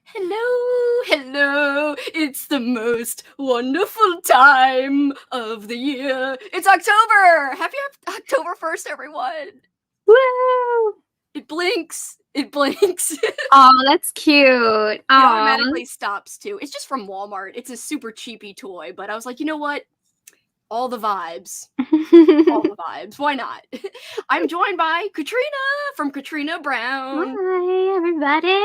Hello, hello. It's the most wonderful time of the year. It's October. Happy October 1st, everyone. Woo! It blinks. It blinks. Oh, that's cute. It Aw. automatically stops too. It's just from Walmart. It's a super cheapy toy, but I was like, you know what? All the vibes. All the vibes. Why not? I'm joined by Katrina from Katrina Brown. Hi, everybody.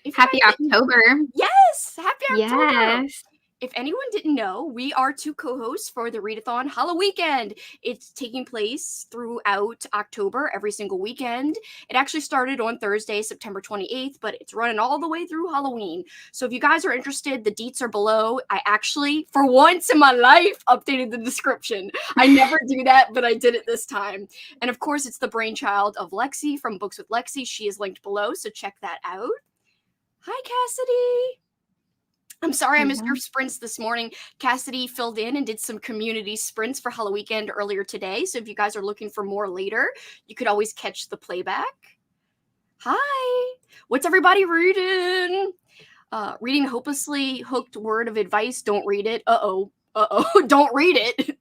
If you Happy guys didn't, October. yes, happy October. Yes. If anyone didn't know, we are two co-hosts for the Readathon Halloweekend. It's taking place throughout October every single weekend. It actually started on Thursday, September 28th, but it's running all the way through Halloween. So if you guys are interested, the deets are below. I actually, for once in my life, updated the description. I never do that, but I did it this time. And of course, it's the brainchild of Lexie from Books with Lexie. She is linked below, so check that out. Hi, Cassidy. I'm sorry I missed your sprints this morning. Cassidy filled in and did some community sprints for Halloweekend earlier today. So if you guys are looking for more later, you could always catch the playback. Hi. What's everybody reading? Reading Hopelessly Hooked Word of Advice. Don't read it. Uh-oh. Don't read it.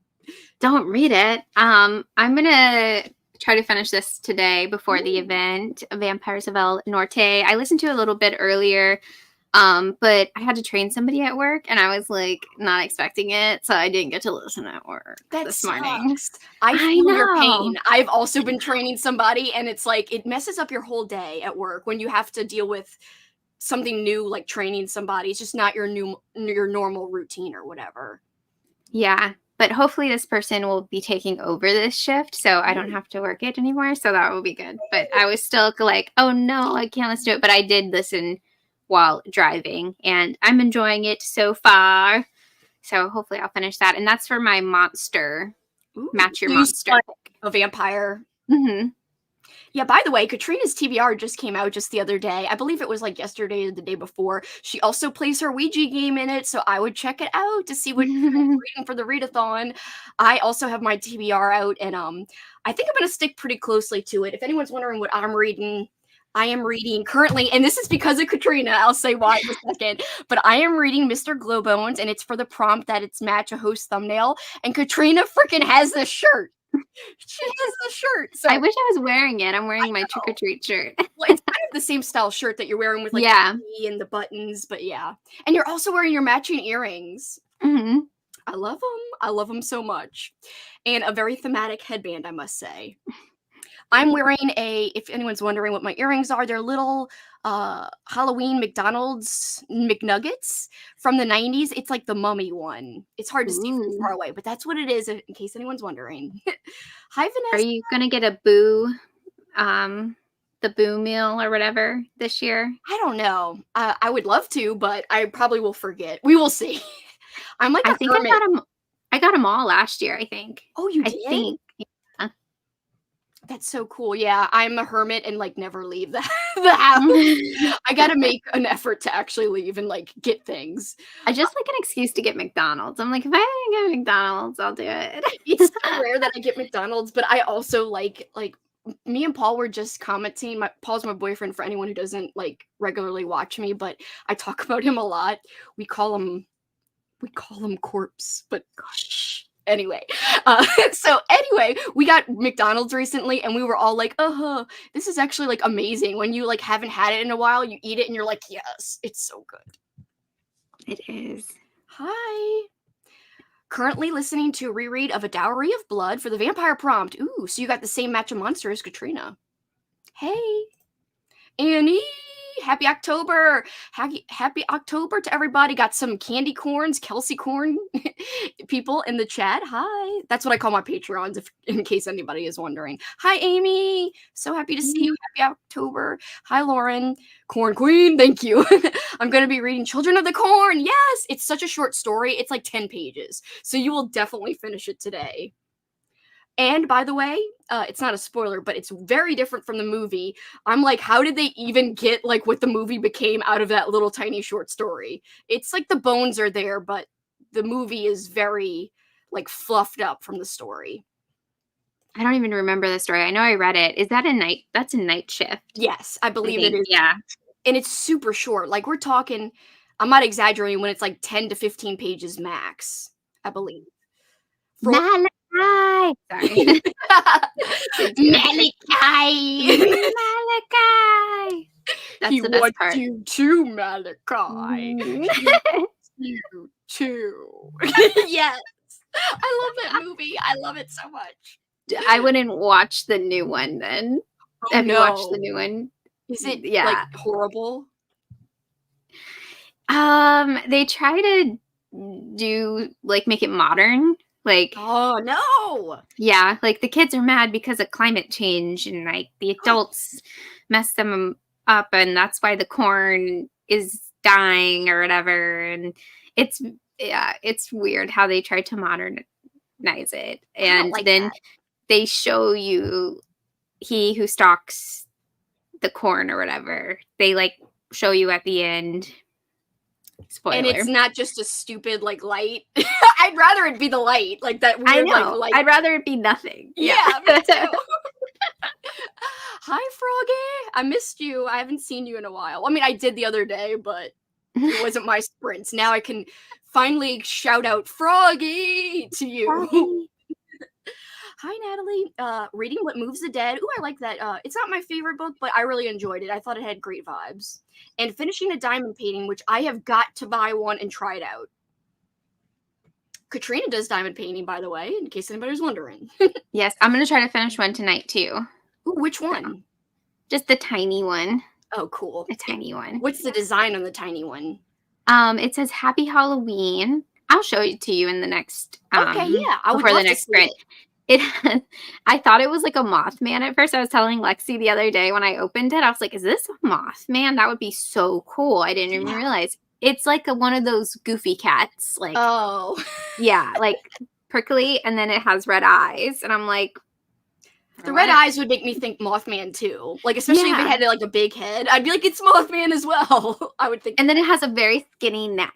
Don't read it. I'm gonna try to finish this today before the event, Vampires of El Norte. I listened to it a little bit earlier. But I had to train somebody at work, and I was like not expecting it, so I didn't get to listen at work this morning. I feel your pain. I've also been training somebody, and it's like it messes up your whole day at work when you have to deal with something new, like training somebody. It's just not your normal routine or whatever. Yeah, but hopefully this person will be taking over this shift, so I don't have to work it anymore. So that will be good. But I was still like, oh no, I can't listen to it. But I did listen while driving, and I'm enjoying it so far. So hopefully I'll finish that. And that's for my monster. Ooh, Match your monster. A vampire. Mm-hmm. Yeah, by the way, Katrina's TBR just came out just the other day. I believe it was like yesterday or the day before. She also plays her Ouija game in it, so I would check it out to see what she's reading for the readathon. I also have my TBR out, and I think I'm going to stick pretty closely to it. If anyone's wondering what I'm reading, I am reading currently, and this is because of Katrina. I'll say why in a second. But I am reading Mr. Glowbones, and it's for the prompt that it's match a host thumbnail. And Katrina freaking has this shirt. She has the shirt. So I wish I was wearing it. I'm wearing my trick or treat shirt. Well, it's kind of the same style shirt that you're wearing with like the E and the buttons, but yeah. And you're also wearing your matching earrings. Mm-hmm. I love them. I love them so much. And a very thematic headband, I must say. I'm wearing if anyone's wondering what my earrings are, they're little Halloween McDonald's McNuggets from the 90s. It's like the mummy one. It's hard to see from far away, but that's what it is in case anyone's wondering. Hi, Vanessa. Are you going to get a boo, the boo meal or whatever this year? I don't know. I would love to, but I probably will forget. We will see. I'm like I think hermit. I got them all last year, I think. Oh, you did? I think. Yeah. That's so cool. Yeah, I'm a hermit and like never leave the house. I gotta make an effort to actually leave and like get things. I just like an excuse to get McDonald's. I'm like, if I didn't get McDonald's, I'll do it. It's so rare that I get McDonald's, but I also like me and Paul were just commenting. Paul's my boyfriend for anyone who doesn't like regularly watch me, but I talk about him a lot. We call him Corpse, but gosh. Anyway, we got McDonald's recently, and we were all like, this is actually like amazing. When you like haven't had it in a while, you eat it, and you're like, yes, it's so good. It is. Hi. Currently listening to a reread of A Dowry of Blood for the vampire prompt. Ooh, so you got the same match of monster as Katrina. Hey, Annie. Happy October. Happy October to everybody. Got some candy corns, Kelsi corn people in the chat. Hi. That's what I call my Patreons, in case anybody is wondering. Hi, Amy. So happy to see you. Happy October. Hi, Lauren. Corn Queen. Thank you. I'm going to be reading Children of the Corn. Yes. It's such a short story. It's like 10 pages. So you will definitely finish it today. And by the way, it's not a spoiler, but it's very different from the movie. I'm like, how did they even get like what the movie became out of that little tiny short story? It's like the bones are there, but the movie is very like fluffed up from the story. I don't even remember the story. I know I read it. Is that that's a night shift? Yes, I believe it is. Yeah. And it's super short. Like, we're talking, I'm not exaggerating when it's like 10 to 15 pages max, I believe. Malachi. Sorry. Malachi. Malachi. That's He the best wants part. you too, Malachi. You too. Yes. I love that movie. I love it so much. I wouldn't watch the new one then. Oh, Have you watched the no. new one? Is it Yeah. like horrible? They try to do like make it modern. Like, Oh no. yeah, like the kids are mad because of climate change and like the adults mess them up and that's why the corn is dying or whatever. And it's weird how they try to modernize it. I don't And like then that. they show you he who stalks the corn or whatever. They like show you at the end. Spoiler. And it's not just a stupid like light. I'd rather it be the light, like that weird I know. like light. I'd rather it be nothing. Yeah, me too. Hi, Froggy. I missed you. I haven't seen you in a while. I mean, I did the other day, but it wasn't my sprints. Now I can finally shout out Froggy to you. Froggy. Hi, Natalie. Reading What Moves the Dead. Ooh, I like that. It's not my favorite book, but I really enjoyed it. I thought it had great vibes. And finishing a diamond painting, which I have got to buy one and try it out. Katrina does diamond painting, by the way, in case anybody's wondering. Yes, I'm going to try to finish one tonight too. Ooh, which one? Just the tiny one. Oh, cool. A tiny one. What's the design on the tiny one? It says Happy Halloween. I'll show it to you in the next Okay, yeah. I would before love the to next see sprint. it. I thought it was like a Mothman at first. I was telling Lexie the other day when I opened it, I was like, is this a Mothman? That would be so cool. I didn't even realize. It's like one of those goofy cats. Like, oh. Yeah, like prickly, and then it has red eyes. And I'm like, the red eyes would make me think Mothman too. Like, especially if it had like a big head. I'd be like, it's Mothman as well. I would think. And then it has a very skinny neck.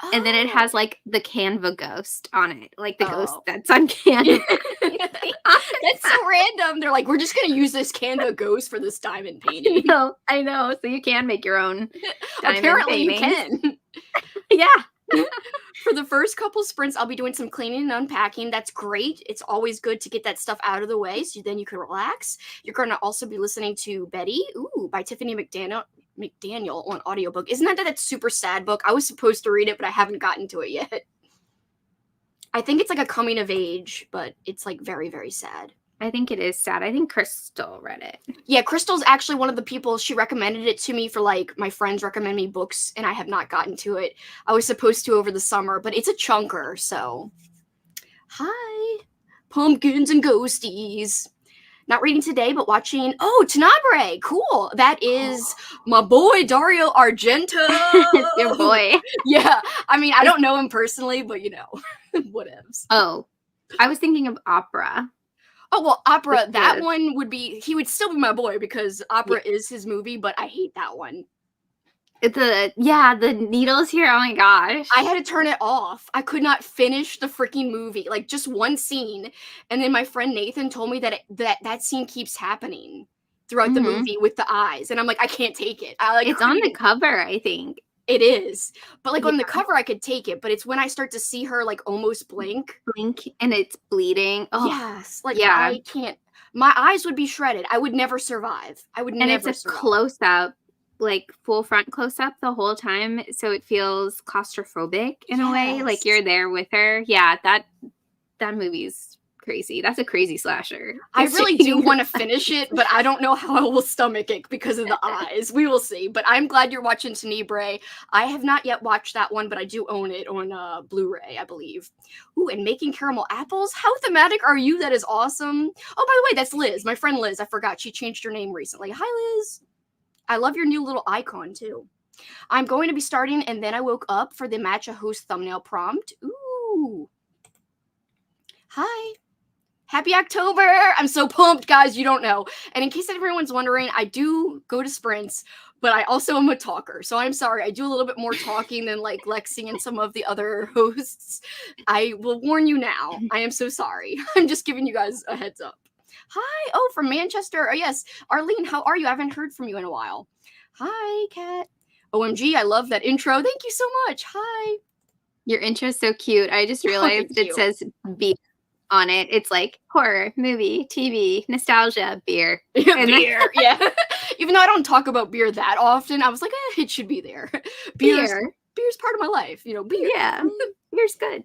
Oh. And then it has like the Canva ghost on it. Like the ghost that's on Canva. That's so random. They're like, we're just gonna use this Canva ghost for this diamond painting. I know. So you can make your own diamond Apparently paintings. you can. Yeah. For the first couple sprints, I'll be doing some cleaning and unpacking. That's great. It's always good to get that stuff out of the way so then you can relax. You're going to also be listening to Betty, by Tiffany McDaniel on audiobook. Isn't that super sad book? I was supposed to read it, but I haven't gotten to it yet. I think it's like a coming of age, but it's like very, very sad. I think it is sad. I think Crystal read it. Yeah, Crystal's actually one of the people. She recommended it to me for like my friends recommend me books, and I have not gotten to it. I was supposed to over the summer, but it's a chunker, so. Hi, pumpkins and ghosties. Not reading today, but watching. Oh, Tenebrae, cool. That is my boy Dario Argento. Your boy. Yeah, I mean I don't know him personally, but you know, whatevs. Oh, I was thinking of Opera. Oh, well, Opera, that one would be, he would still be my boy because Opera is his movie, but I hate that one. The needles here, oh my gosh. I had to turn it off. I could not finish the freaking movie, like just one scene. And then my friend Nathan told me that that scene keeps happening throughout the movie with the eyes. And I'm like, I can't take it. It's on the cover, I think. It is. But like on the cover I could take it, but it's when I start to see her like almost blink and it's bleeding. Oh yes. Like I can't, my eyes would be shredded. I would never survive. I would never survive. And it's a close up, like full front close up the whole time, so it feels claustrophobic in a way, like you're there with her. Yeah, that movie's crazy. That's a crazy slasher. I really do want to finish it, but I don't know how I will stomach it because of the eyes. We will see. But I'm glad you're watching Tenebrae. I have not yet watched that one, but I do own it on Blu-ray, I believe. Ooh, and Making Caramel Apples. How thematic are you? That is awesome. Oh, by the way, that's Liz, my friend Liz. I forgot she changed her name recently. Hi, Liz. I love your new little icon too. I'm going to be starting, and then I woke up for the Match a Host thumbnail prompt. Ooh. Hi. Happy October! I'm so pumped, guys. You don't know. And in case everyone's wondering, I do go to sprints, but I also am a talker. So I'm sorry. I do a little bit more talking than like Lexie and some of the other hosts. I will warn you now. I am so sorry. I'm just giving you guys a heads up. Hi. Oh, from Manchester. Oh, yes. Arlene, how are you? I haven't heard from you in a while. Hi, Kat. OMG, I love that intro. Thank you so much. Hi. Your intro's so cute. I just realized it says beer on it. It's like horror, movie, TV, nostalgia, beer. Beer, yeah. Even though I don't talk about beer that often, I was like, it should be there. Beer's part of my life, beer. Yeah, beer's good.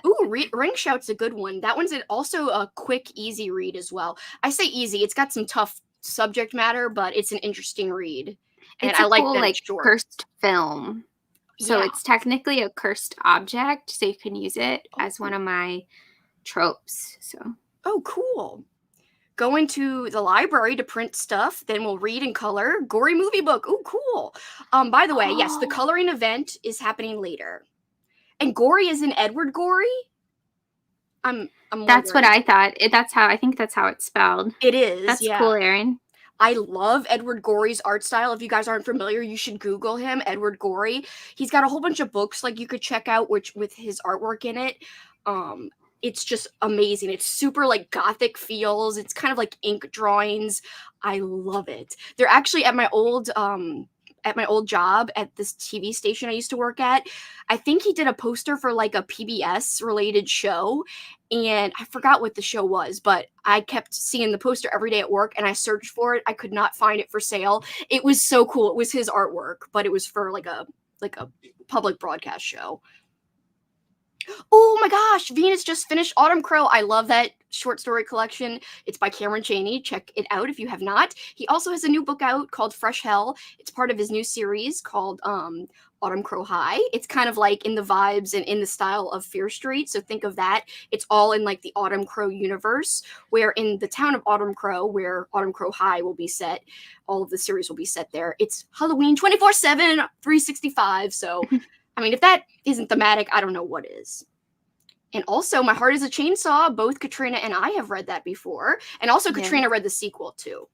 Ooh, Ring Shout's a good one. That one's also a quick, easy read as well. I say easy. It's got some tough subject matter, but it's an interesting read. And It's I a like cool, that like, it's short. cursed film. So Yeah. it's technically a cursed object, so you can use it as one of my tropes. So. Oh, cool. Going to the library to print stuff, then we'll read in color. Gory movie book. Oh, cool. By the way, yes, the coloring event is happening later. And Gory is in Edward Gorey? I'm That's what I thought. I think that's how it's spelled. It is. That's yeah. cool, Erin. I love Edward Gorey's art style. If you guys aren't familiar, you should Google him, Edward Gorey. He's got a whole bunch of books like you could check out with his artwork in it. It's just amazing. It's super like gothic feels. It's kind of like ink drawings. I love it. They're actually at my old job at this TV station I used to work at. I think he did a poster for like a PBS related show, and I forgot what the show was, but I kept seeing the poster every day at work, and I searched for it. I could not find it for sale. It was so cool. It was his artwork, but it was for like a public broadcast show. Oh my gosh, Venus just finished Autumn Crow. I love that short story collection. It's by Cameron Chaney. Check it out if you have not. He also has a new book out called Fresh Hell. It's part of his new series called Autumn Crow High. It's kind of like in the vibes and in the style of Fear Street. So think of that. It's all in like the Autumn Crow universe, where in the town of Autumn Crow, where Autumn Crow High will be set, all of the series will be set there. It's Halloween 24/7, 365. So I mean, if that isn't thematic, I don't know what is. And also, My Heart is a Chainsaw. Both Katrina and I have read that before. And also, Katrina read the sequel, too.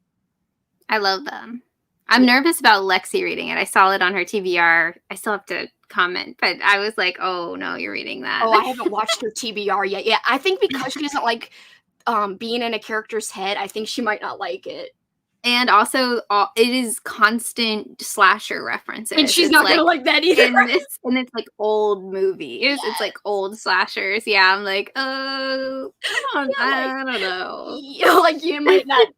I love them. I'm nervous about Lexie reading it. I saw it on her TBR. I still have to comment, but I was like, oh, no, you're reading that. Oh, I haven't watched her TBR yet. Yeah, I think because she doesn't like being in a character's head, I think she might not like it. And also, it is constant slasher references. And she's not going to like that either. And it's like old movies. Yes. It's like old slashers. Yeah, I'm like, oh, I don't know. Like, you might not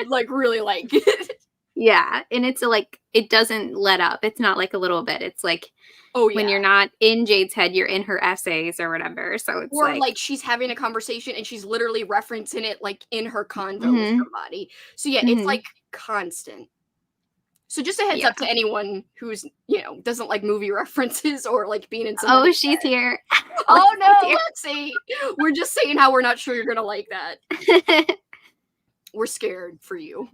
like really like it. Yeah, and it's like, it doesn't let up. It's not like a little bit. It's like, when you're not in Jade's head, you're in her essays or whatever. So it's like she's having a conversation and she's literally referencing it like in her convo with somebody. So yeah, it's like constant. So just a heads up to anyone who's, doesn't like movie references or like being in somebody's Oh, she's head. here. Oh no, Lexie. We're just saying how we're not sure you're going to like that. We're scared for you.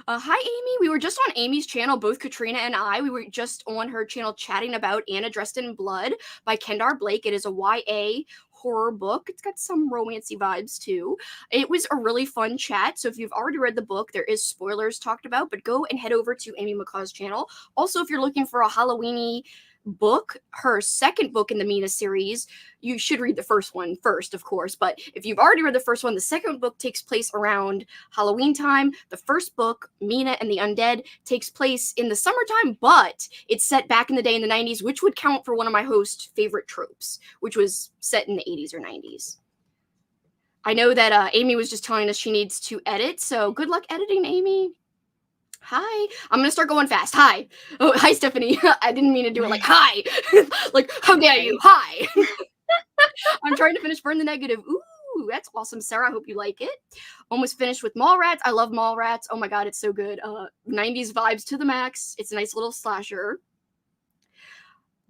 Hi, Amy. We were just on Amy's channel, both Katrina and I. We were just on her channel chatting about Anna Dressed in Blood by Kendar Blake. It is a YA horror book. It's got some romancy vibes, too. It was a really fun chat. So if you've already read the book, there is spoilers talked about, but go and head over to Amy McCaw's channel. Also, if you're looking for a Halloween-y book, her second book in the Mina series, you should read the first one first, of course, but if you've already read the first one, the second book takes place around Halloween time. The first book, Mina and the Undead, takes place in the summertime, but it's set back in the day in the 90s, which would count for one of my host's favorite tropes, which was set in the 80s or 90s. I know that Amy was just telling us she needs to edit, so good luck editing, Amy. Hi. I'm going to start going fast. Hi. Oh, hi, Stephanie. I didn't mean to do it like, hi. Like, how dare you? Hi. I'm trying to finish Burn the Negative. Ooh, that's awesome, Sarah. I hope you like it. Almost finished with Mallrats. I love Mallrats. Oh my God, it's so good. 90s vibes to the max. It's a nice little slasher.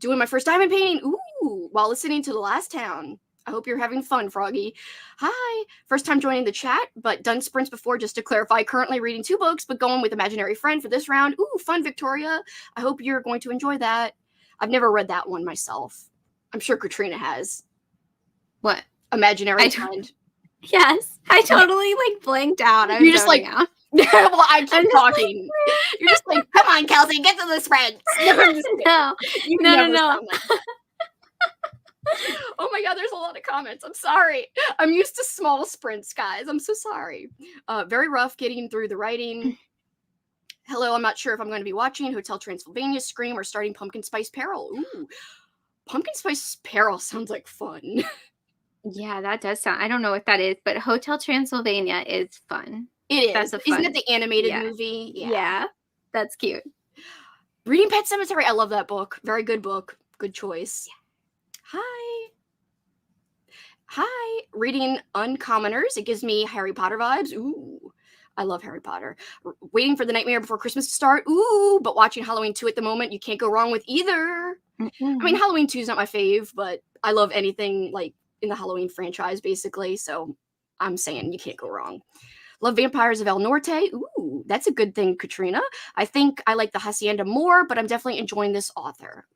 Doing my first diamond painting. Ooh, while listening to The Last Town. I hope you're having fun, Froggy. Hi. First time joining the chat, but done sprints before, just to clarify. Currently reading 2 books, but going with Imaginary Friend for this round. Ooh, fun, Victoria. I hope you're going to enjoy that. I've never read that one myself. I'm sure Katrina has. What? Imaginary Friend. Yes. I totally like blanked out. You're just like, well, I keep talking. You're just like, come on, Kelsi, get to the spreads. No. Oh my God, there's a lot of comments. I'm sorry. I'm used to small sprints, guys. I'm so sorry. Very rough getting through the writing. Hello, I'm not sure if I'm going to be watching Hotel Transylvania, Scream, or starting Pumpkin Spice Peril. Ooh, Pumpkin Spice Peril sounds like fun. Yeah, that does sound. I don't know what that is, but Hotel Transylvania is fun. It That's is. a Isn't fun. it the animated Yeah. movie? Yeah, that's cute. Reading Pet Sematary. I love that book. Very good book. Good choice. Hi. Hi. Reading Uncommoners. It gives me Harry Potter vibes. Ooh. I love Harry Potter. Waiting for The Nightmare Before Christmas to start. Ooh. But watching Halloween 2 at the moment. You can't go wrong with either. I mean, Halloween 2 is not my fave, but I love anything like in the Halloween franchise, basically. So I'm saying you can't go wrong. Love Vampires of El Norte. Ooh, that's a good thing, Katrina. I think I like the Hacienda more, but I'm definitely enjoying this author.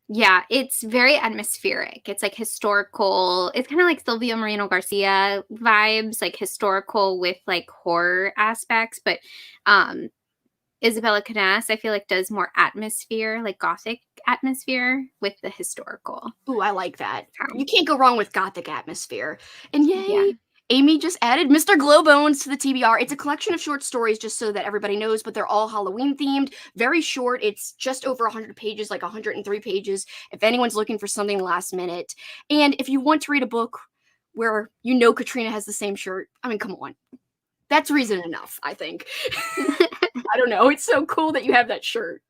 Yeah, it's very atmospheric. It's like historical. It's kind of like Silvia Moreno Garcia vibes, like historical with like horror aspects. But Isabella Canas, I feel like, does more atmosphere, like gothic atmosphere with the historical. Ooh, I like that. You can't go wrong with gothic atmosphere. And yay, Yeah. Amy just added Mr. Glowbones to the TBR. It's a collection of short stories, just so that everybody knows, but they're all Halloween themed. Very short. It's just over 100 pages, like 103 pages, if anyone's looking for something last minute. And if you want to read a book where you know Katrina has the same shirt, I mean, come on. That's reason enough, I think. I don't know. It's so cool that you have that shirt.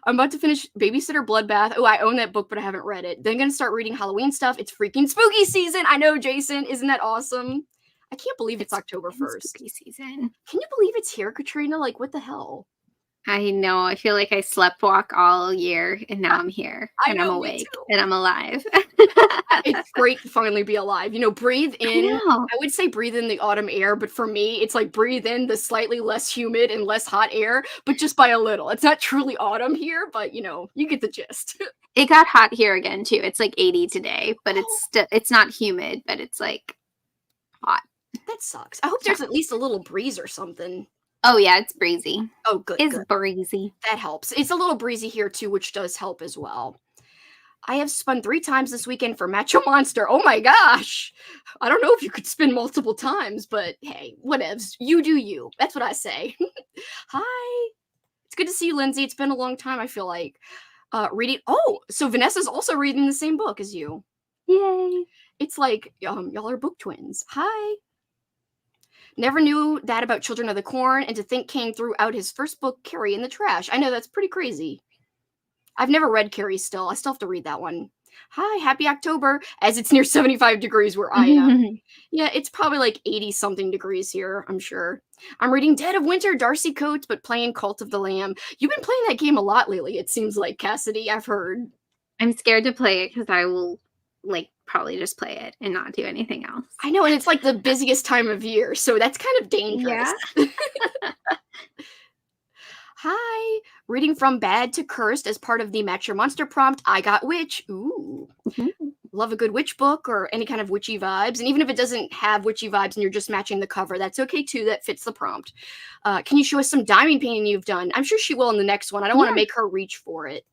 I'm about to finish Babysitter Bloodbath. Oh, I own that book, but I haven't read it. Then I'm going to start reading Halloween stuff. It's freaking spooky season. I know, Jason. Isn't that awesome? I can't believe it's October 1st. Spooky season. Can you believe it's here, Katrina? Like, what the hell? I know. I feel like I slept walk all year, and now I'm here, and I'm awake, and I'm alive. It's great to finally be alive. You know, breathe in. I would say breathe in the autumn air, but for me, it's like breathe in the slightly less humid and less hot air, but just by a little. It's not truly autumn here, but you know, you get the gist. It got hot here again too. It's like 80 today, but it's not humid, but it's like hot. That sucks. I hope there's at least a little breeze or something. Oh yeah, it's breezy. Oh, good. It's breezy. That helps. It's a little breezy here too, which does help as well. I have spun 3 times this weekend for Macho Monster. Oh my gosh. I don't know if you could spin multiple times, but hey, whatevs. You do you. That's what I say. Hi. It's good to see you, Lindsay. It's been a long time, I feel like. Reading. Oh, so Vanessa's also reading the same book as you. Yay. It's like, y'all are book twins. Hi. Never knew that about Children of the Corn, and to think King threw out his first book, Carrie, in the trash. I know, that's pretty crazy. I've never read Carrie still. I still have to read that one. Hi, happy October, as it's near 75 degrees where I am. Yeah, it's probably like 80-something degrees here, I'm sure. I'm reading Dead of Winter, Darcy Coates, but playing Cult of the Lamb. You've been playing that game a lot lately, it seems like, Cassidy, I've heard. I'm scared to play it because I will like probably just play it and not do anything else. I know, and it's like the busiest time of year, so that's kind of dangerous. Yeah. Hi, reading From Bad to Cursed as part of the Match Your Monster prompt. I got witch. Ooh. Love a good witch book or any kind of witchy vibes. And even if it doesn't have witchy vibes and you're just matching the cover, that's okay too. That fits the prompt. Can you show us some diamond painting you've done? I'm sure she will in the next one. I don't want to make her reach for it.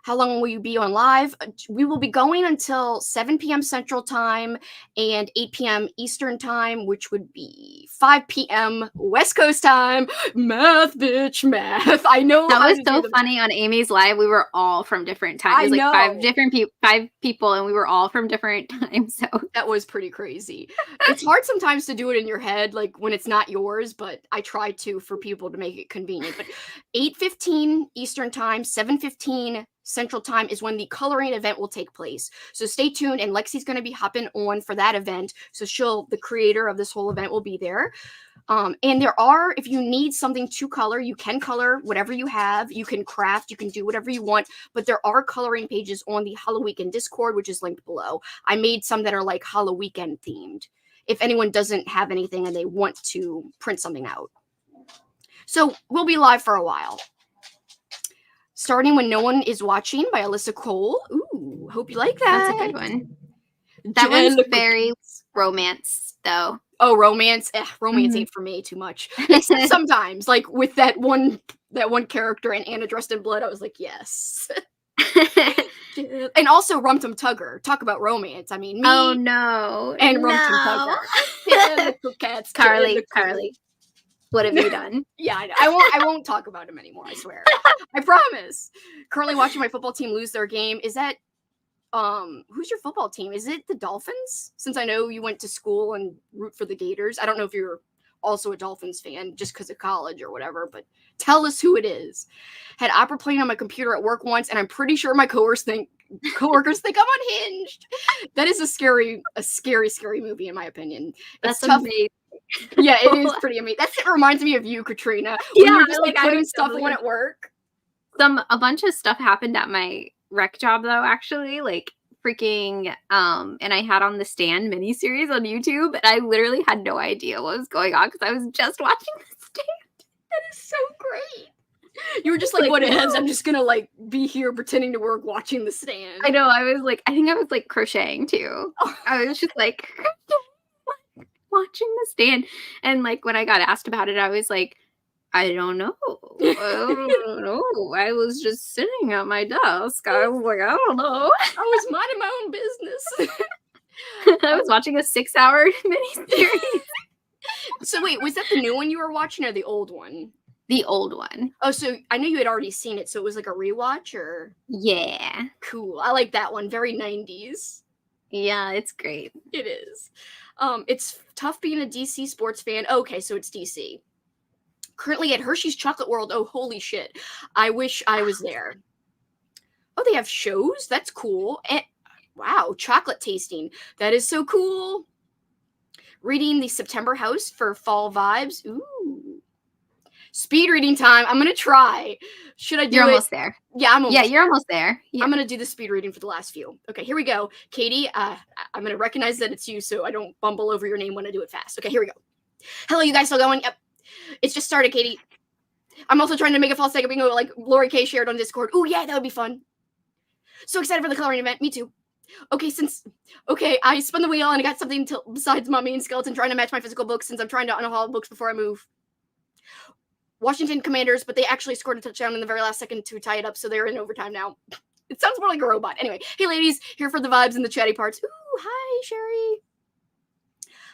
How long will you be on live? We will be going until 7 p.m. Central Time and 8 p.m. Eastern Time, which would be 5 p.m. West Coast Time. Math, bitch, math. I know. That was so funny on Amy's live. We were all from different times. It was like 5 people, and we were all from different times. So that was pretty crazy. It's hard sometimes to do it in your head, like when it's not yours, but I try to for people to make it convenient. But 8:15 Eastern Time, 7:15 Central Time is when the coloring event will take place. So stay tuned, and Lexie's going to be hopping on for that event. So the creator of this whole event, will be there. And there are, if you need something to color, you can color whatever you have. You can craft, you can do whatever you want. But there are coloring pages on the Halloweekend Discord, which is linked below. I made some that are like Halloweekend themed, if anyone doesn't have anything and they want to print something out. So we'll be live for a while. Starting When No One Is Watching by Alyssa Cole. Ooh, hope you like that. That's a good one. That one's very romance, though. Oh, romance. Romance ain't for me too much. Except sometimes, like with that one character in Anna Dressed in Blood, I was like, yes. And also Rum Tum Tugger. Talk about romance. I mean, me. Oh no. And Rum Tum Tugger. Carly. What have you done? Yeah, I know. I won't talk about him anymore, I swear. I promise. Currently watching my football team lose their game. Is that who's your football team? Is it the Dolphins? Since I know you went to school and root for the Gators. I don't know if you're also a Dolphins fan just because of college or whatever, but tell us who it is. Had opera playing on my computer at work once, and I'm pretty sure my coworkers think I'm unhinged. That is a scary movie in my opinion. It's That's tough. amazing. Yeah, it is pretty amazing. It reminds me of you, Katrina. When Yeah, you're just like like, I putting was stuff totally- on at work. A bunch of stuff happened at my rec job though, actually. Like freaking and I had On the Stand miniseries on YouTube, and I literally had no idea what was going on because I was just watching The Stand. That is so great. You were just like, what is? I'm just gonna like be here pretending to work watching The Stand. I know. I think I was like crocheting too. I was just like watching The Stand, and like when I got asked about it, I was like, I don't know. I don't know. I was just sitting at my desk. I was like, I don't know. I was minding my own business. I was watching a 6-hour miniseries. So wait, was that the new one you were watching or the old one? The old one. Oh, so I knew you had already seen it, so it was like a rewatch or? Yeah. Cool. I like that one. Very 90s. Yeah, it's great. It is. It's tough being a DC sports fan. Okay, so it's DC. Currently at Hershey's Chocolate World. Oh, holy shit. I wish I was there. Oh, they have shows? That's cool. And wow, chocolate tasting. That is so cool. Reading the September House for fall vibes. Ooh. Speed reading time. I'm going to try. Should I do You're it? almost there. Yeah, I'm almost you're almost there. Yeah. I'm going to do the speed reading for the last few. Okay, here we go. Katie, I'm going to recognize that it's you so I don't bumble over your name when I do it fast. Okay, here we go. Hello, you guys still going? Yep. It's just started, Katie. I'm also trying to make a false second bingo like Lori K shared on Discord. Oh, yeah, that would be fun. So excited for the coloring event. Me too. Okay, I spun the wheel and I got something besides Mummy and Skeleton trying to match my physical books since I'm trying to unhaul books before I move. Washington Commanders, but they actually scored a touchdown in the very last second to tie it up, so they're in overtime now. It sounds more like a robot. Anyway, hey ladies, here for the vibes and the chatty parts. Ooh, hi, Sherry.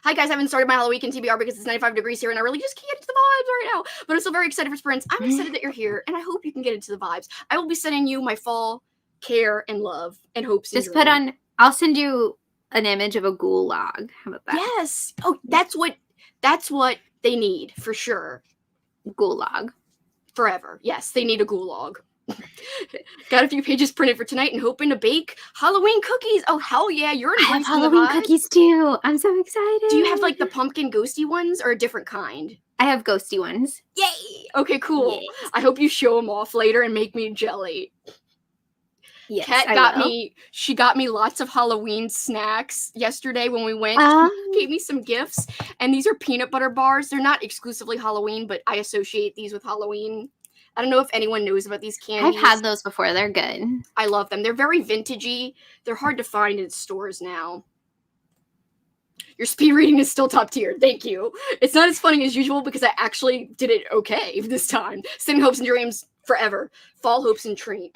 Hi guys, I haven't started my Halloweekend TBR because it's 95 degrees here and I really just can't get into the vibes right now. But I'm still very excited for sprints. I'm excited that you're here and I hope you can get into the vibes. I will be sending you my fall care and love and hopes. Just put on, I'll send you an image of a gulag. How about that? Yes. Oh, that's what they need for sure. Gulag. Forever. Yes, they need a gulag. Got a few pages printed for tonight and hoping to bake Halloween cookies. Oh, hell yeah. You're I have Halloween cookies too. I'm so excited. Do you have like the pumpkin ghosty ones or a different kind? I have ghosty ones. Yay. Okay, cool. Yes. I hope you show them off later and make me jelly. Yes, Kat she got me lots of Halloween snacks yesterday when we went. She gave me some gifts, and these are peanut butter bars. They're not exclusively Halloween, but I associate these with Halloween. I don't know if anyone knows about these candies. I've had those before. They're good. I love them. They're very vintagey. They're hard to find in stores now. Your speed reading is still top tier. Thank you. It's not as funny as usual because I actually did it okay this time. Sending hopes and dreams forever. Fall hopes and dreams.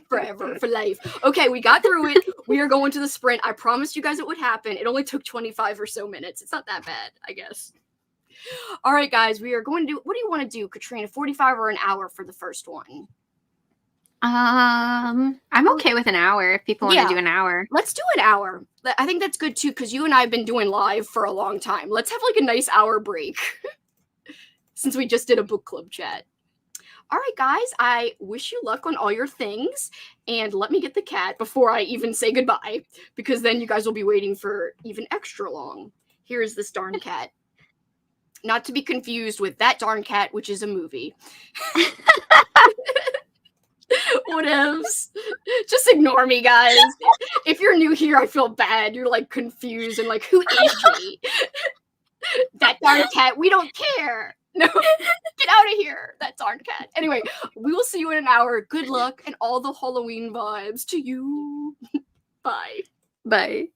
Forever, for life. Okay, we got through it. We are going to the sprint. I promised you guys it would happen. It only took 25 or so minutes. It's not that bad, I guess. All right, guys, we are going to do, what do you want to do, Katrina? 45 or an hour for the first one? I'm okay with an hour if people want to do an hour. Let's do an hour. I think that's good too because you and I have been doing live for a long time. Let's have like a nice hour break since we just did a book club chat. All right, guys, I wish you luck on all your things, and let me get the cat before I even say goodbye, because then you guys will be waiting for even extra long. Here's this darn cat. Not to be confused with That Darn Cat, which is a movie. Whatevs. Just ignore me, guys. If you're new here, I feel bad. You're like confused and like, who is she? That darn cat. We don't care. No, get out of here. That darn cat. Anyway, we will see you in an hour. Good luck and all the Halloween vibes to you. Bye. Bye.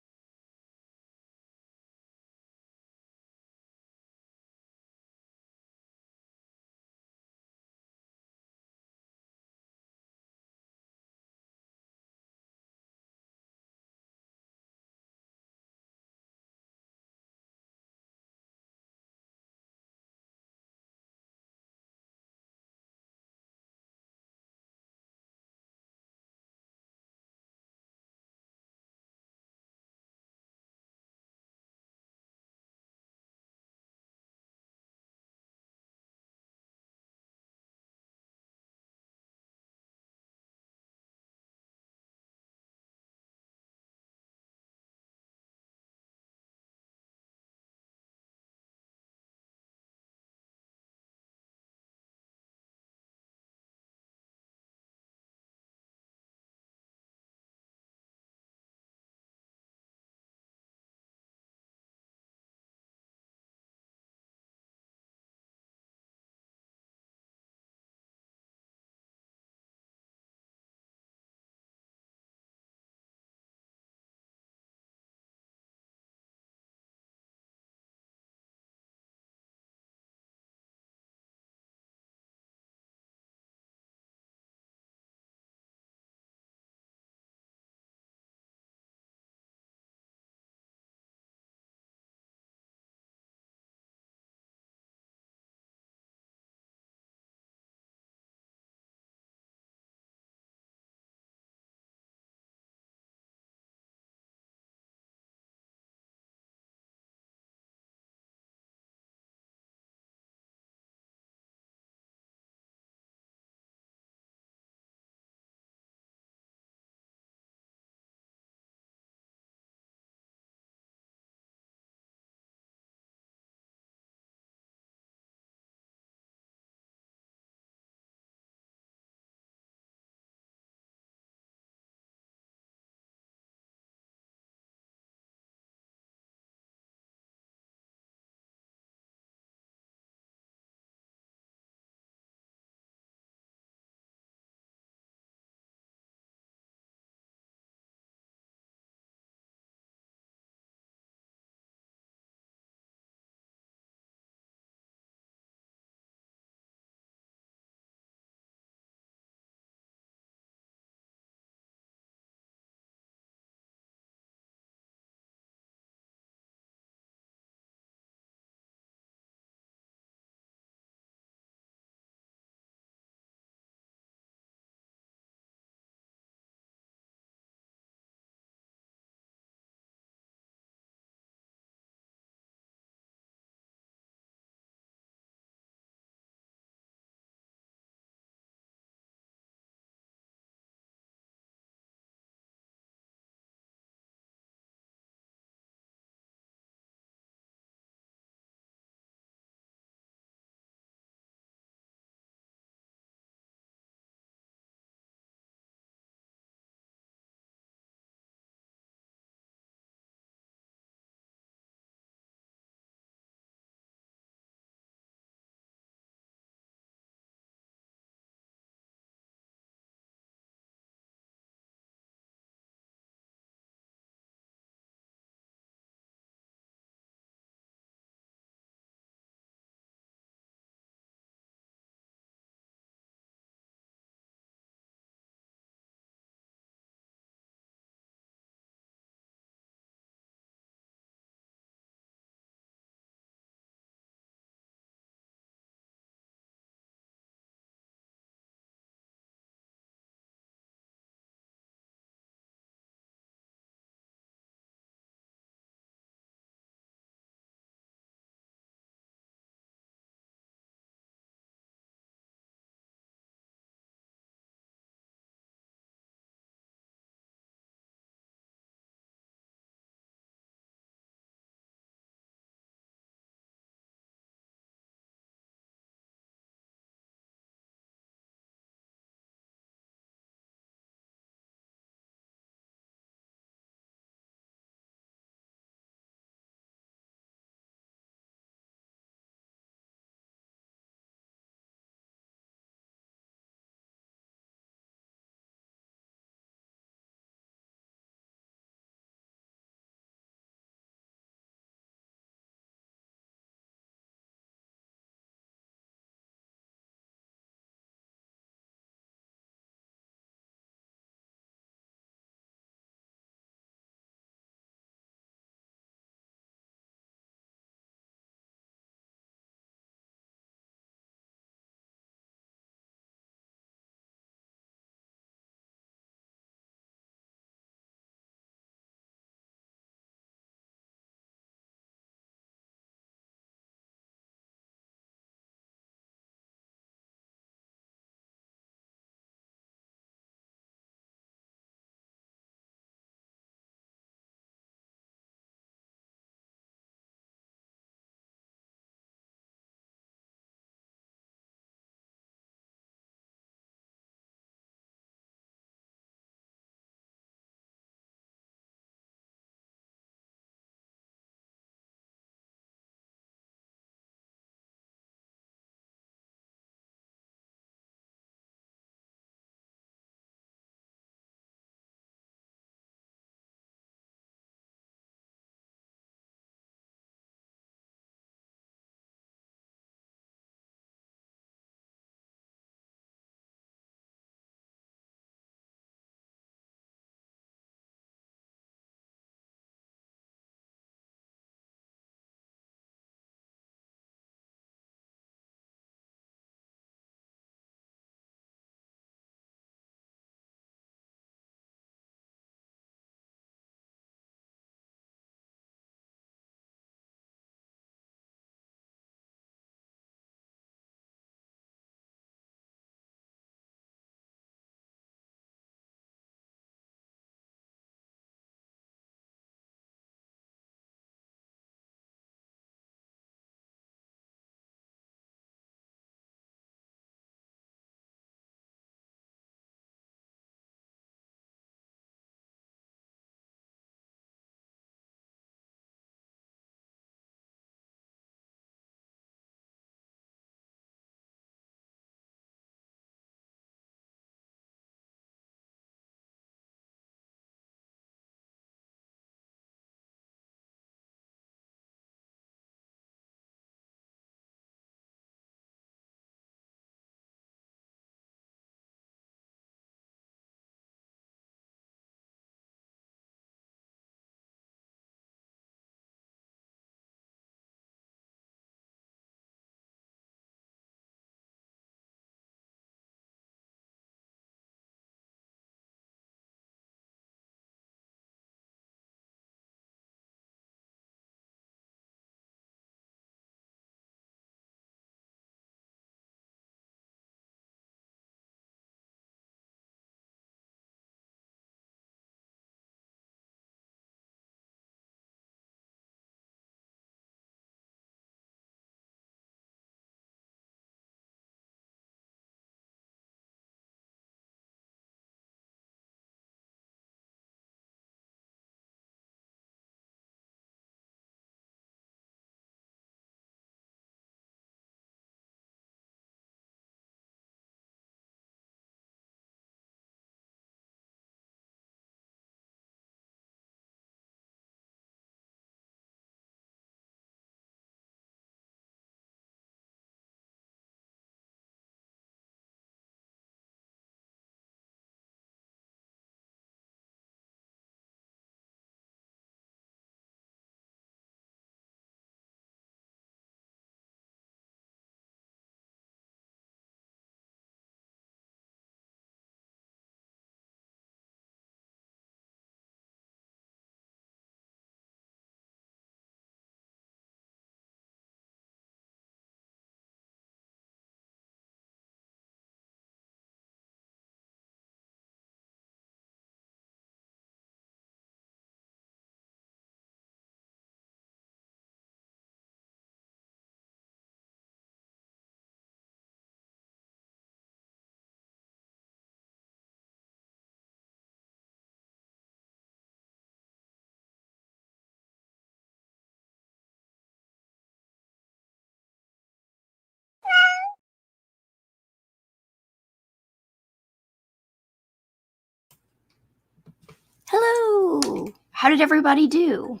Hello. How did everybody do?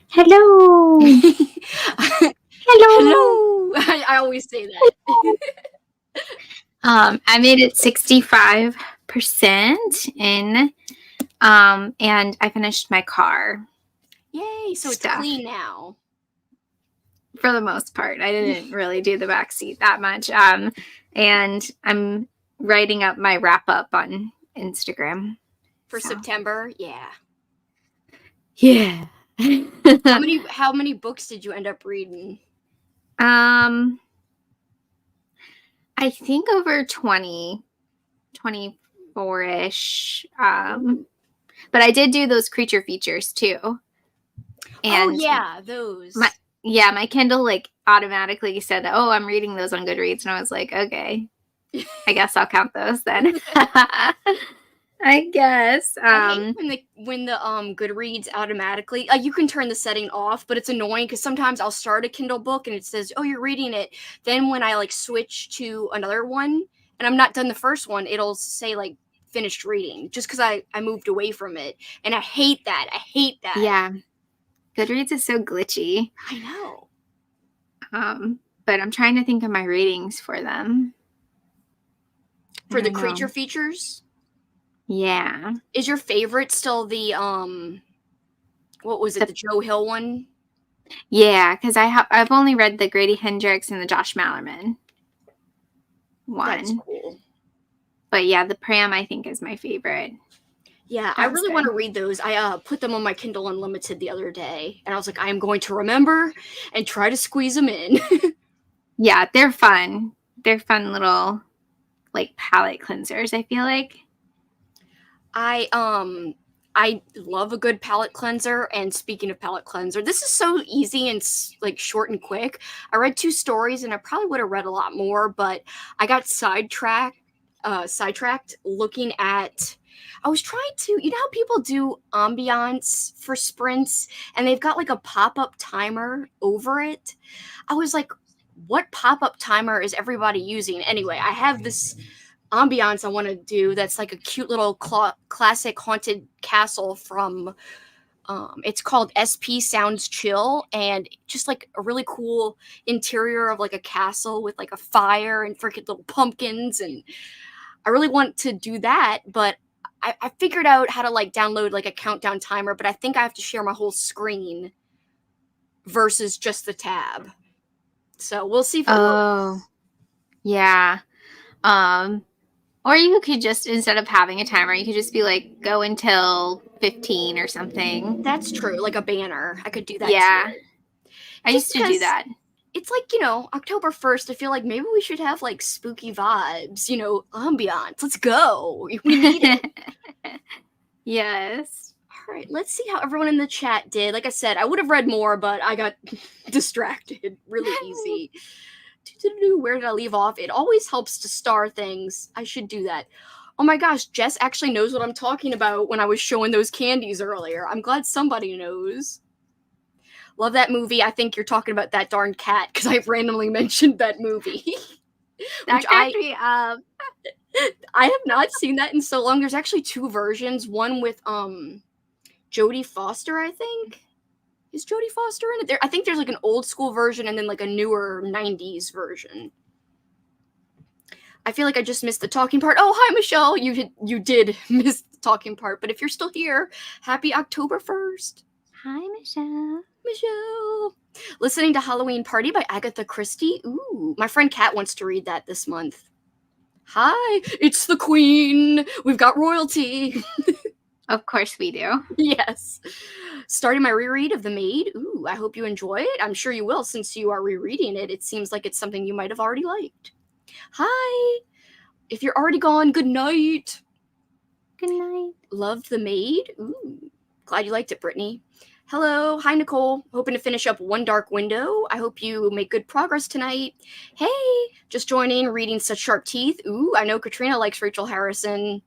Hello. Hello. Hello. I always say that. I made it 65% in, and I finished my car. Yay! So Stuff. It's clean now. For the most part, I didn't really do the back seat that much. And I'm writing up my wrap up on Instagram For September. Yeah. Yeah. How many books did you end up reading? I think over 20, 24-ish. But I did do those creature features too. And those. My Kindle like automatically said, "Oh, I'm reading those on Goodreads," and I was like, "Okay, I guess I'll count those then." I guess. I hate when the Goodreads automatically you can turn the setting off, but it's annoying because sometimes I'll start a Kindle book and it says, "Oh, you're reading it." Then when I like switch to another one and I'm not done the first one, it'll say like finished reading just because I moved away from it, and I hate that. Yeah, Goodreads is so glitchy. I know. But I'm trying to think of my ratings for them. For the creature features? Yeah. Is your favorite still the what was it, the Joe Hill one? Yeah, because I've only read the Grady Hendrix and the Josh Mallerman one. That's cool. But yeah, the Pram I think is my favorite. Yeah, I really want to read those. I put them on my Kindle Unlimited the other day, and I was like, I am going to remember and try to squeeze them in. Yeah, they're fun. They're fun little like palette cleansers, I feel like. I love a good palette cleanser, and speaking of palette cleanser, this is so easy and like short and quick. I read 2 stories and I probably would have read a lot more, but I got sidetracked looking at I was trying to, you know how people do ambiance for sprints and they've got like a pop-up timer over it? I was like, what pop-up timer is everybody using? Anyway, I have this ambiance I want to do that's like a cute little classic haunted castle from it's called SP Sounds Chill, and just like a really cool interior of like a castle with like a fire and freaking little pumpkins, and I really want to do that, but I figured out how to like download like a countdown timer, but I think I have to share my whole screen versus just the tab. So we'll see if it works. Yeah. Or you could just, instead of having a timer, you could just be like, go until 15 or something. That's true. Like a banner. I could do that too. I Just used to do that. It's like, October 1st, I feel like maybe we should have like spooky vibes, ambiance. Let's go. We need it. Yes. All right, let's see how everyone in the chat did. Like I said, I would have read more, but I got distracted really easy. Where did I leave off? It always helps to star things. I should do that. Oh my gosh, Jess actually knows what I'm talking about when I was showing those candies earlier. I'm glad somebody knows. Love that movie. I think you're talking about That Darn Cat because I randomly mentioned that movie. That cracked me up. I have not seen that in so long. There's actually 2 versions. One with Jodie Foster, I think. Is Jodie Foster in it? I think there's like an old school version and then like a newer 90s version. I feel like I just missed the talking part. Oh, hi, Michelle. You did miss the talking part. But if you're still here, happy October 1st. Hi, Michelle. Michelle. Listening to Halloween Party by Agatha Christie. Ooh, my friend Kat wants to read that this month. Hi, it's the Queen. We've got royalty. Of course we do. Yes. Starting my reread of The Maid. Ooh, I hope you enjoy it. I'm sure you will since you are rereading it. It seems like it's something you might have already liked. Hi. If you're already gone, good night. Good night. Love The Maid. Ooh, glad you liked it, Brittany. Hello. Hi, Nicole. Hoping to finish up One Dark Window. I hope you make good progress tonight. Hey, just joining, reading Such Sharp Teeth. Ooh, I know Katrina likes Rachel Harrison.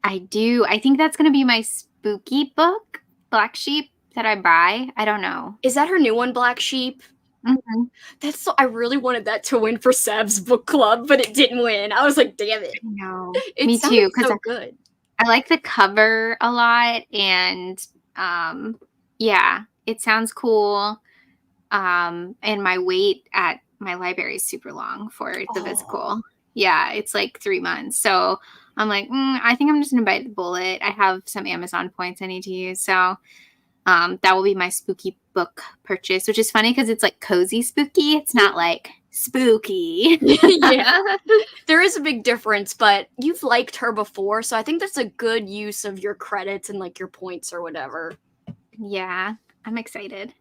I do. I think that's going to be my spooky book, Black Sheep, that I buy. I don't know. Is that her new one, Black Sheep? Mm-hmm. I really wanted that to win for Seb's book club, but it didn't win. I was like, damn it. No, It me too. Because so good. I like the cover a lot, and yeah, it sounds cool. And my wait at my library is super long for the physical. Yeah, it's like 3 months. So I'm like, I think I'm just gonna bite the bullet. I have some Amazon points I need to use, so that will be my spooky book purchase, which is funny because it's like cozy spooky. It's not like spooky. Yeah, there is a big difference, but you've liked her before, so I think that's a good use of your credits and like your points or whatever. Yeah, I'm excited.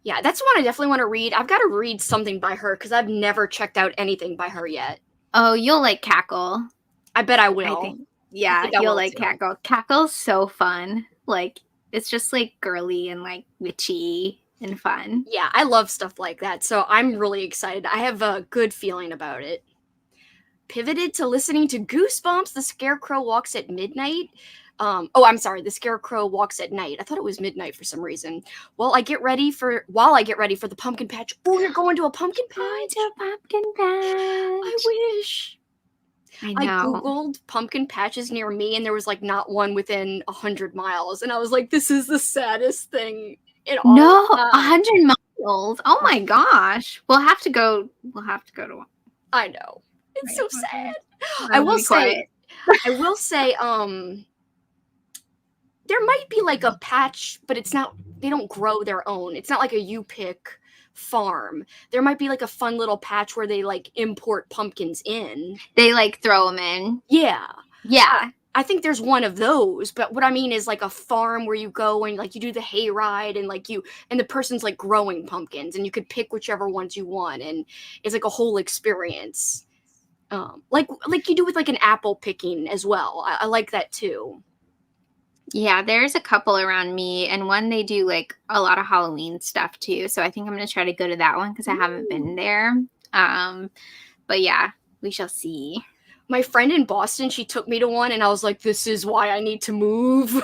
Yeah, that's one I definitely want to read. I've got to read something by her because I've never checked out anything by her yet. Oh, you'll like Cackle. I bet I will. I think. Yeah, think I you'll will like too. Cackle. Cackle's so fun. Like, it's just like girly and like witchy and fun. Yeah, I love stuff like that, so I'm really excited. I have a good feeling about it. Pivoted to listening to Goosebumps, The Scarecrow Walks at Midnight. I'm sorry, The Scarecrow Walks at Night. I thought it was midnight for some reason. While I get ready for the pumpkin patch. Oh, you're going to a pumpkin patch? Going to a pumpkin patch. I wish. I I know. googled pumpkin patches near me, and there was like not one within 100 miles, and I was like, "This is the saddest thing in all." No, time. 100 miles. Oh my gosh. We'll have to go to one. I know. It's so Right, sad. okay. I will say, there might be like a patch, but it's not, they don't grow their own. It's not like a U-Pick farm. There might be like a fun little patch where they like import pumpkins in. They like throw them in. Yeah. Yeah. I think there's one of those, but what I mean is like a farm where you go and like you do the hay ride and like and the person's like growing pumpkins and you could pick whichever ones you want and it's like a whole experience. Like you do with like an apple picking as well. I like that too. Yeah, there's a couple around me, and one they do like a lot of Halloween stuff too. So I think I'm gonna try to go to that one because I haven't been there. But yeah, we shall see. My friend in Boston, she took me to one, and I was like, "This is why I need to move.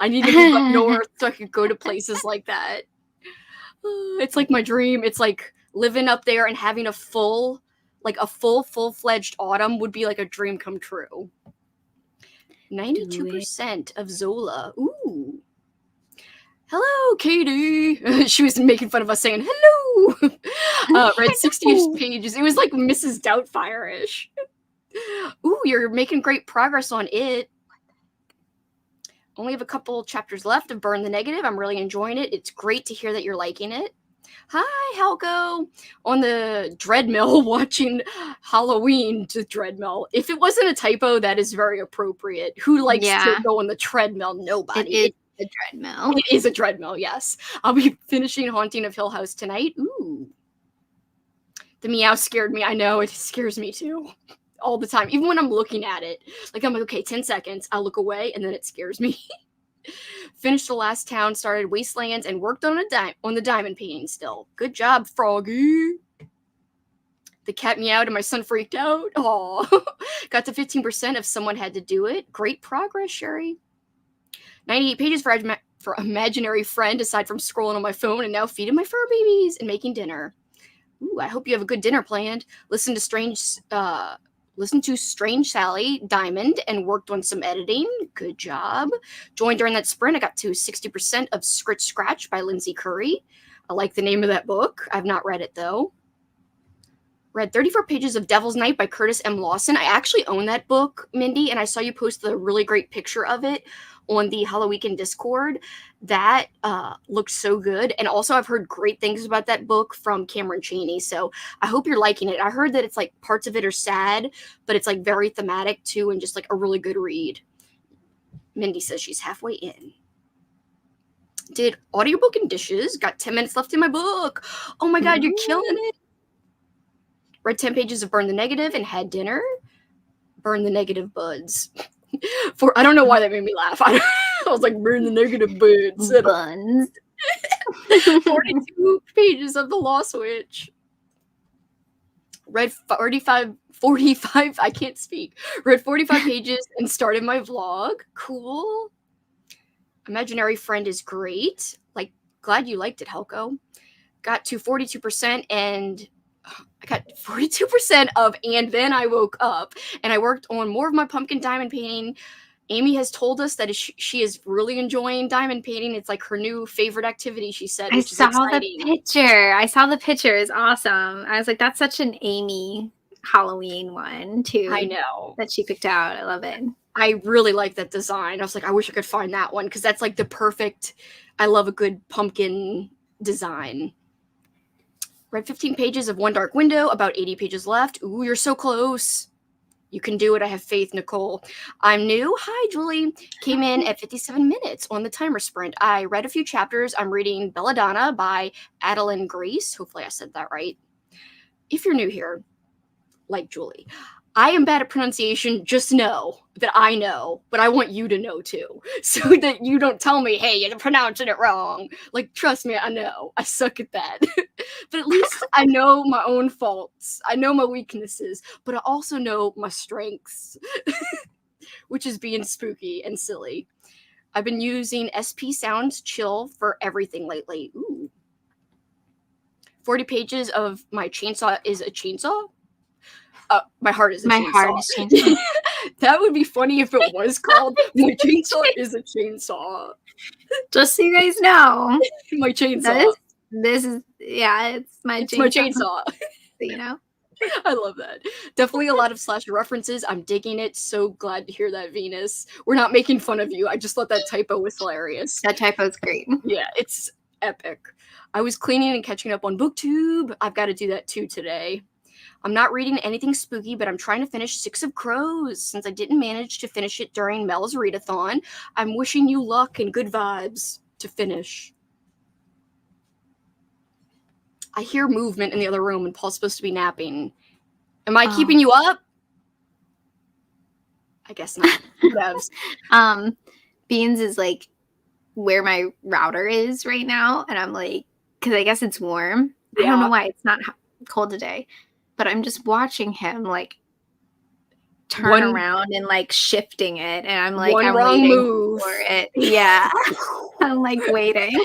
I need to move up north so I could go to places like that." It's like my dream. It's like living up there and having a full-fledged autumn would be like a dream come true. 92% of Zola. Ooh. Hello, Katie. She was making fun of us saying hello. Read 60 pages. It was like Mrs. Doubtfire-ish. Ooh, you're making great progress on it. Only have a couple chapters left of Burn the Negative. I'm really enjoying it. It's great to hear that you're liking it. Hi, Halko. On the treadmill watching Halloween to treadmill. If it wasn't a typo, that is very appropriate. Who likes to go on the treadmill? Nobody. It is a treadmill. It is a treadmill, yes. I'll be finishing Haunting of Hill House tonight. Ooh. The meow scared me. I know, it scares me too. All the time. Even when I'm looking at it. Like, I'm like, okay, 10 seconds. I'll look away, and then it scares me. Finished the last town, started Wastelands, and worked on the diamond painting still. Good job, Froggy. The cat meowed and my son freaked out. Aw. Got to 15% if someone had to do it. Great progress, Sherry. 98 pages for Imaginary Friend, aside from scrolling on my phone and now feeding my fur babies and making dinner. Ooh, I hope you have a good dinner planned. Listen to Strange Sally Diamond and worked on some editing. Good job. Joined during that sprint. I got to 60% of Scritch Scratch by Lindsay Curry. I like the name of that book. I've not read it, though. Read 34 pages of Devil's Night by Curtis M. Lawson. I actually own that book, Mindy, and I saw you post the really great picture of it on the Halloweekend Discord. That looks so good. And also, I've heard great things about that book from Cameron Chaney, so I hope you're liking it. I heard that it's like parts of it are sad, but it's like very thematic too and just like a really good read. Mindy says she's halfway in. Did audiobook and dishes. Got 10 minutes left in my book. Oh my god, you're killing it. Read 10 pages of Burn the Negative and had dinner. Burn the Negative buds. I don't know why that made me laugh. I was like, burn the negative buds. Buns. 42 pages of The Lost Witch. Read 45, I can't speak. Read 45 pages and started my vlog. Cool. Imaginary Friend is great. Like, glad you liked it, Helco. Got to 42% and I got 42% of And Then I Woke Up, and I worked on more of my pumpkin diamond painting Amy has told us that she is really enjoying diamond painting. It's like her new favorite activity, she said, which is exciting. The picture. I saw the picture. It's awesome. I was like, that's such an Amy Halloween one, too. I know. That she picked out. I love it. I really like that design. I was like, I wish I could find that one because that's like the perfect, I love a good pumpkin design. Read 15 pages of One Dark Window, about 80 pages left. Ooh, you're so close. You can do it. I have faith, Nicole. I'm new. Hi, Julie. Came in at 57 minutes on the timer sprint. I read a few chapters. I'm reading Belladonna by Adeline Grace. Hopefully I said that right. If you're new here, like Julie, I am bad at pronunciation. Just know that I know, but I want you to know too, so that you don't tell me, hey, you're pronouncing it wrong. Like, trust me, I know. I suck at that. But at least I know my own faults. I know my weaknesses, but I also know my strengths, which is being spooky and silly. I've been using SP Sounds Chill for everything lately. Ooh. 40 pages of My Chainsaw is a Chainsaw? My Heart is a Chainsaw. Heart is chainsaw. That would be funny if it was called My Chainsaw is a Chainsaw. Just so you guys know. My Chainsaw. This is, it's my It's chainsaw. my chainsaw. You know? I love that. Definitely a lot of slasher references. I'm digging it. So glad to hear that, Venus. We're not making fun of you. I just thought that typo was hilarious. That typo's great. Yeah, it's epic. I was cleaning and catching up on BookTube. I've got to do that too today. I'm not reading anything spooky, but I'm trying to finish Six of Crows. Since I didn't manage to finish it during Mel's readathon, I'm wishing you luck and good vibes to finish. I hear movement in the other room and Paul's supposed to be napping. Am I keeping you up? I guess not. Whatevs. Beans is like where my router is right now, and I'm like, because I guess it's warm. Yeah. I don't know why it's not cold today, but I'm just watching him like turn around and like shifting it, and I'm like, I'm wrong waiting move for it. Yeah, I'm like waiting.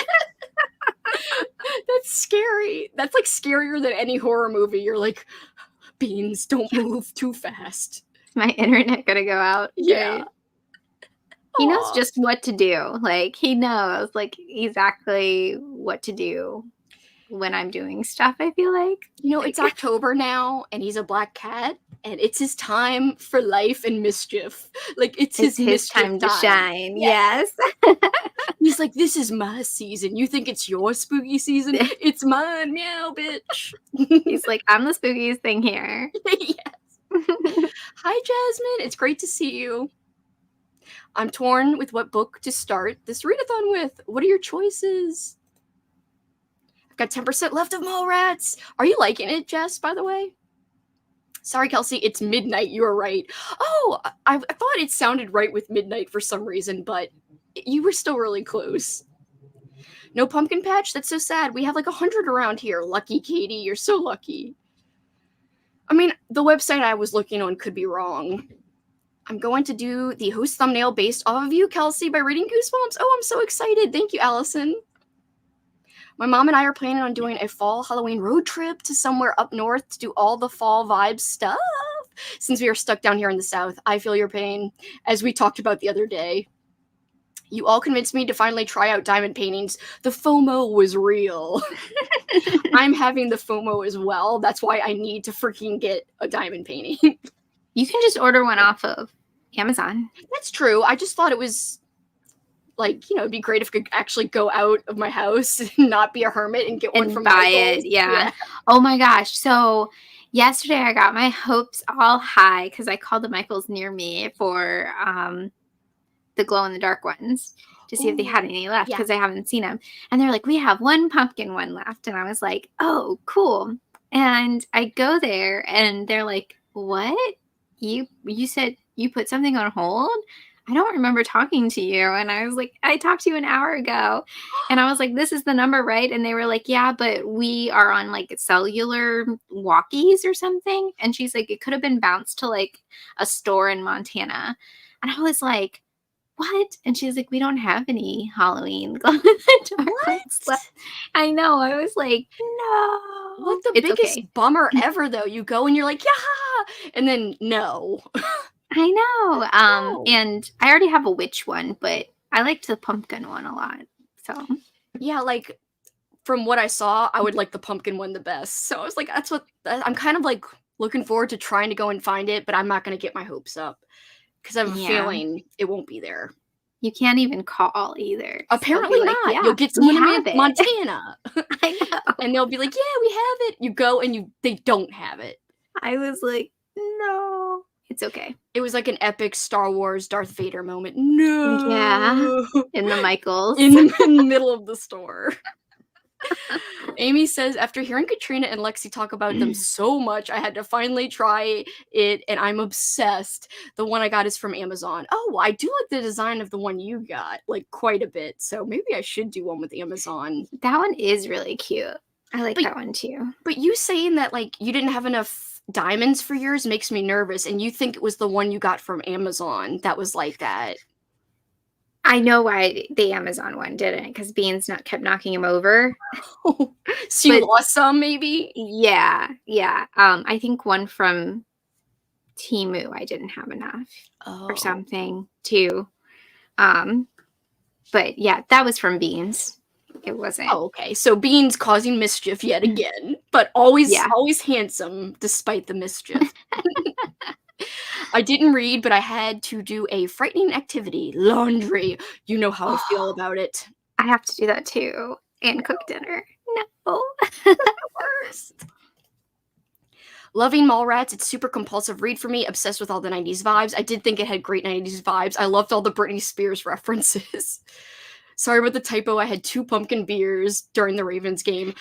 That's scary. That's like scarier than any horror movie. You're like, Beans, don't move too fast. Is my internet gonna go out? Yeah. Right? He knows just what to do. Like, he knows like exactly what to do when I'm doing stuff, I feel like. You know, it's October now, and he's a black cat, and it's his time for life and mischief. Like, it's his time to shine. Yes. He's like, this is my season. You think it's your spooky season? It's mine, meow, bitch. He's like, I'm the spookiest thing here. Yes. Hi, Jasmine. It's great to see you. I'm torn with what book to start this readathon with. What are your choices? I've got 10% left of Mallrats. Are you liking it, Jess, by the way? Sorry, Kelsi, it's midnight. You were right. Oh, I thought it sounded right with midnight for some reason, but you were still really close. No pumpkin patch? That's so sad. We have like 100 around here. Lucky Katie, you're so lucky. I mean, the website I was looking on could be wrong. I'm going to do the host thumbnail based off of you, Kelsi, by reading Goosebumps. Oh, I'm so excited. Thank you, Allison. My mom and I are planning on doing a fall Halloween road trip to somewhere up north to do all the fall vibe stuff. Since we are stuck down here in the south, I feel your pain, as we talked about the other day. You all convinced me to finally try out diamond paintings. The FOMO was real. I'm having the FOMO as well. That's why I need to freaking get a diamond painting. You can just order one off of Amazon. That's true. I just thought it was, like, you know, it'd be great if I could actually go out of my house and not be a hermit and get one from buy Michael's. it. Yeah. Oh my gosh. So yesterday I got my hopes all high because I called the Michaels near me for the glow-in-the-dark ones to see if they had any left because I haven't seen them. And they're like, we have one pumpkin one left. And I was like, oh, cool. And I go there and they're like, what? You said you put something on hold? I don't remember talking to you. And I was like, I talked to you an hour ago. And I was like, this is the number, right? And they were like, yeah, but we are on like cellular walkies or something. And she's like, it could have been bounced to like a store in Montana. And I was like, what? And she's like, we don't have any Halloween glow-in-the-dark ones left. I know. I was like, no. What the biggest bummer ever, though? You go and you're like, yeah, and then no. I know. Oh. And I already have a witch one, but I liked the pumpkin one a lot. So Yeah, like from what I saw, I would like the pumpkin one the best. So I was like, I'm kind of like looking forward to trying to go and find it, but I'm not going to get my hopes up because I have a yeah, feeling it won't be there. you can't even call either. So they'll Apparently be like, not. yeah, You'll get we someone in have it. Montana, I know. and they'll be like, "Yeah, we have it." You go and they don't have it. I was like, no, it's okay. It was like an epic Star Wars Darth Vader moment. No. Yeah, in the Michaels. in the middle of the store. Amy says, after hearing Katrina and Lexie talk about them so much, I had to finally try it, and I'm obsessed. The one I got is from Amazon. Oh, I do like the design of the one you got, like, quite a bit. So maybe I should do one with Amazon. That one is really cute. I like But- that one too. But you saying that, like, you didn't have enough diamonds for yours makes me nervous, and you think it was the one you got from Amazon that was like that. I know why the Amazon one didn't, because Beans kept knocking him over. So you But- lost some, maybe? Yeah. I think one from Temu I didn't have enough Oh. or something too. But yeah, that was from Beans. It wasn't. Oh, okay. So Beans causing mischief yet again, but always Yeah. always handsome despite the mischief. I didn't read, but I had to do a frightening activity, laundry. You know how I feel about it. I have to do that too and cook dinner. No. Worst. Loving Mallrats, it's super compulsive read for me, obsessed with all the 90s vibes. I did think it had great 90s vibes. I loved all the Britney Spears references. Sorry about the typo. I had 2 pumpkin beers during the Ravens game.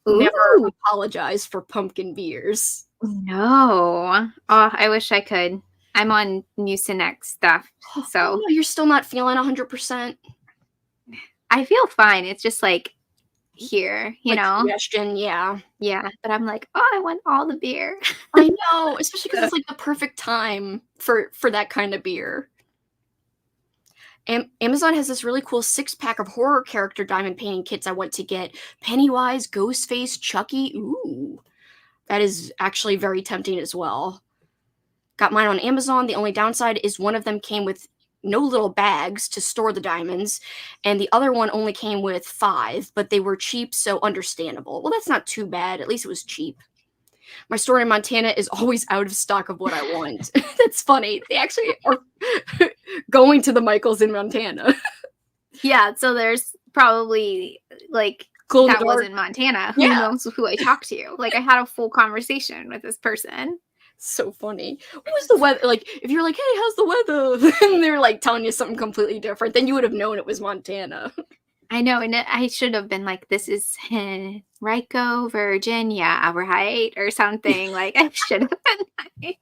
Never Ooh. apologize for pumpkin beers. No. Oh, I wish I could. I'm on Mucinex stuff, so Oh, you're still not feeling 100%? I feel fine. It's just like here, you Like know? congestion, yeah. Yeah, but I'm like, oh, I want all the beer. I know, especially because it's like the perfect time for that kind of beer. Amazon has this really cool 6-pack of horror character diamond painting kits I want to get. Pennywise, Ghostface, Chucky. Ooh, that is actually very tempting as well. Got mine on Amazon. The only downside is one of them came with no little bags to store the diamonds, and the other one only came with 5, but they were cheap, so understandable. Well, that's not too bad. At least it was cheap. My store in Montana is always out of stock of what I want. That's funny. They actually are going to the Michaels in Montana. Yeah, so there's probably like Glow in the that dark. wasn't Montana. Who Yeah. knows who I talked to? Like I had a full conversation with this person. So funny. What was the weather? Like, if you're like, hey, how's the weather? And they're like telling you something completely different, then you would have known it was Montana. I know, and I should have been like, this is Rico, Virginia, right? Or something. Like I should have been like,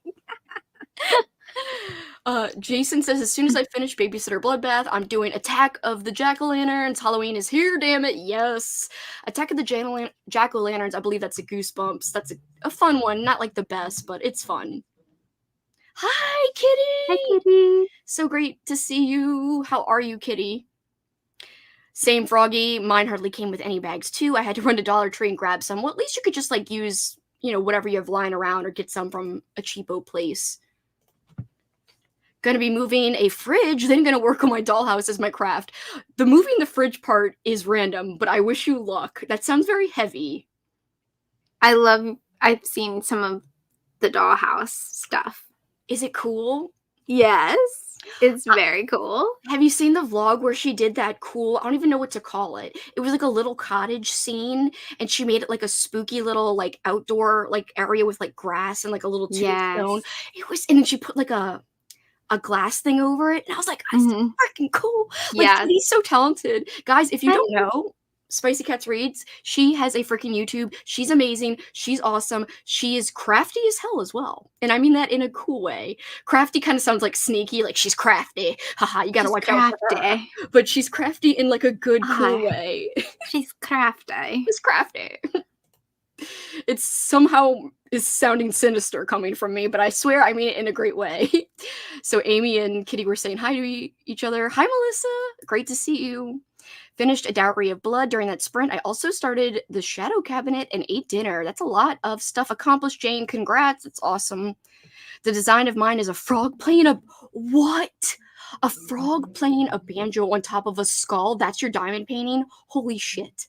Jason says, as soon as I finish Babysitter Bloodbath, I'm doing Attack of the Jack-O-Lanterns. Halloween is here, damn it. Yes. Attack of the Jack-O-Lanterns, I believe that's a Goosebumps. That's a fun one. Not like the best, but it's fun. Hi, Kitty! hi, Kitty. So great to see you. How are you, Kitty? Same, Froggy. Mine hardly came with any bags, too. I had to run to Dollar Tree and grab some. Well, at least you could just, like, use, whatever you have lying around or get some from a cheapo place. Gonna be moving a fridge, then gonna work on my dollhouse as my craft. The moving the fridge part is random, but I wish you luck. That sounds very heavy. I've seen some of the dollhouse stuff. Is it cool? Yes. It's very cool. Have you seen the vlog where she did that cool, I don't even know what to call it. It was like a little cottage scene, and she made it like a spooky little like outdoor like area with like grass and like a little tombstone. It was, and then she put like a glass thing over it, and I was like, that's freaking cool. Like, Yeah. he's so talented. Guys, if you I don't know, Spicy Cats Reads, she has a freaking YouTube. She's amazing. She's awesome. She is crafty as hell as well. And I mean that in a cool way. Crafty kind of sounds like sneaky, like she's crafty. Haha, you gotta watch out for her. But she's crafty in like a good, cool way. She's crafty. She's crafty. It's somehow is sounding sinister coming from me, but I swear I mean it in a great way. So Amy and Kitty were saying hi to each other. Hi, Melissa. Great to see you. Finished A Dowry of Blood during that sprint. I also started the Shadow Cabinet and ate dinner. That's a lot of stuff accomplished, Jane. Congrats. It's awesome. The design of mine is a frog playing a what? A frog playing a banjo on top of a skull. That's your diamond painting? Holy shit.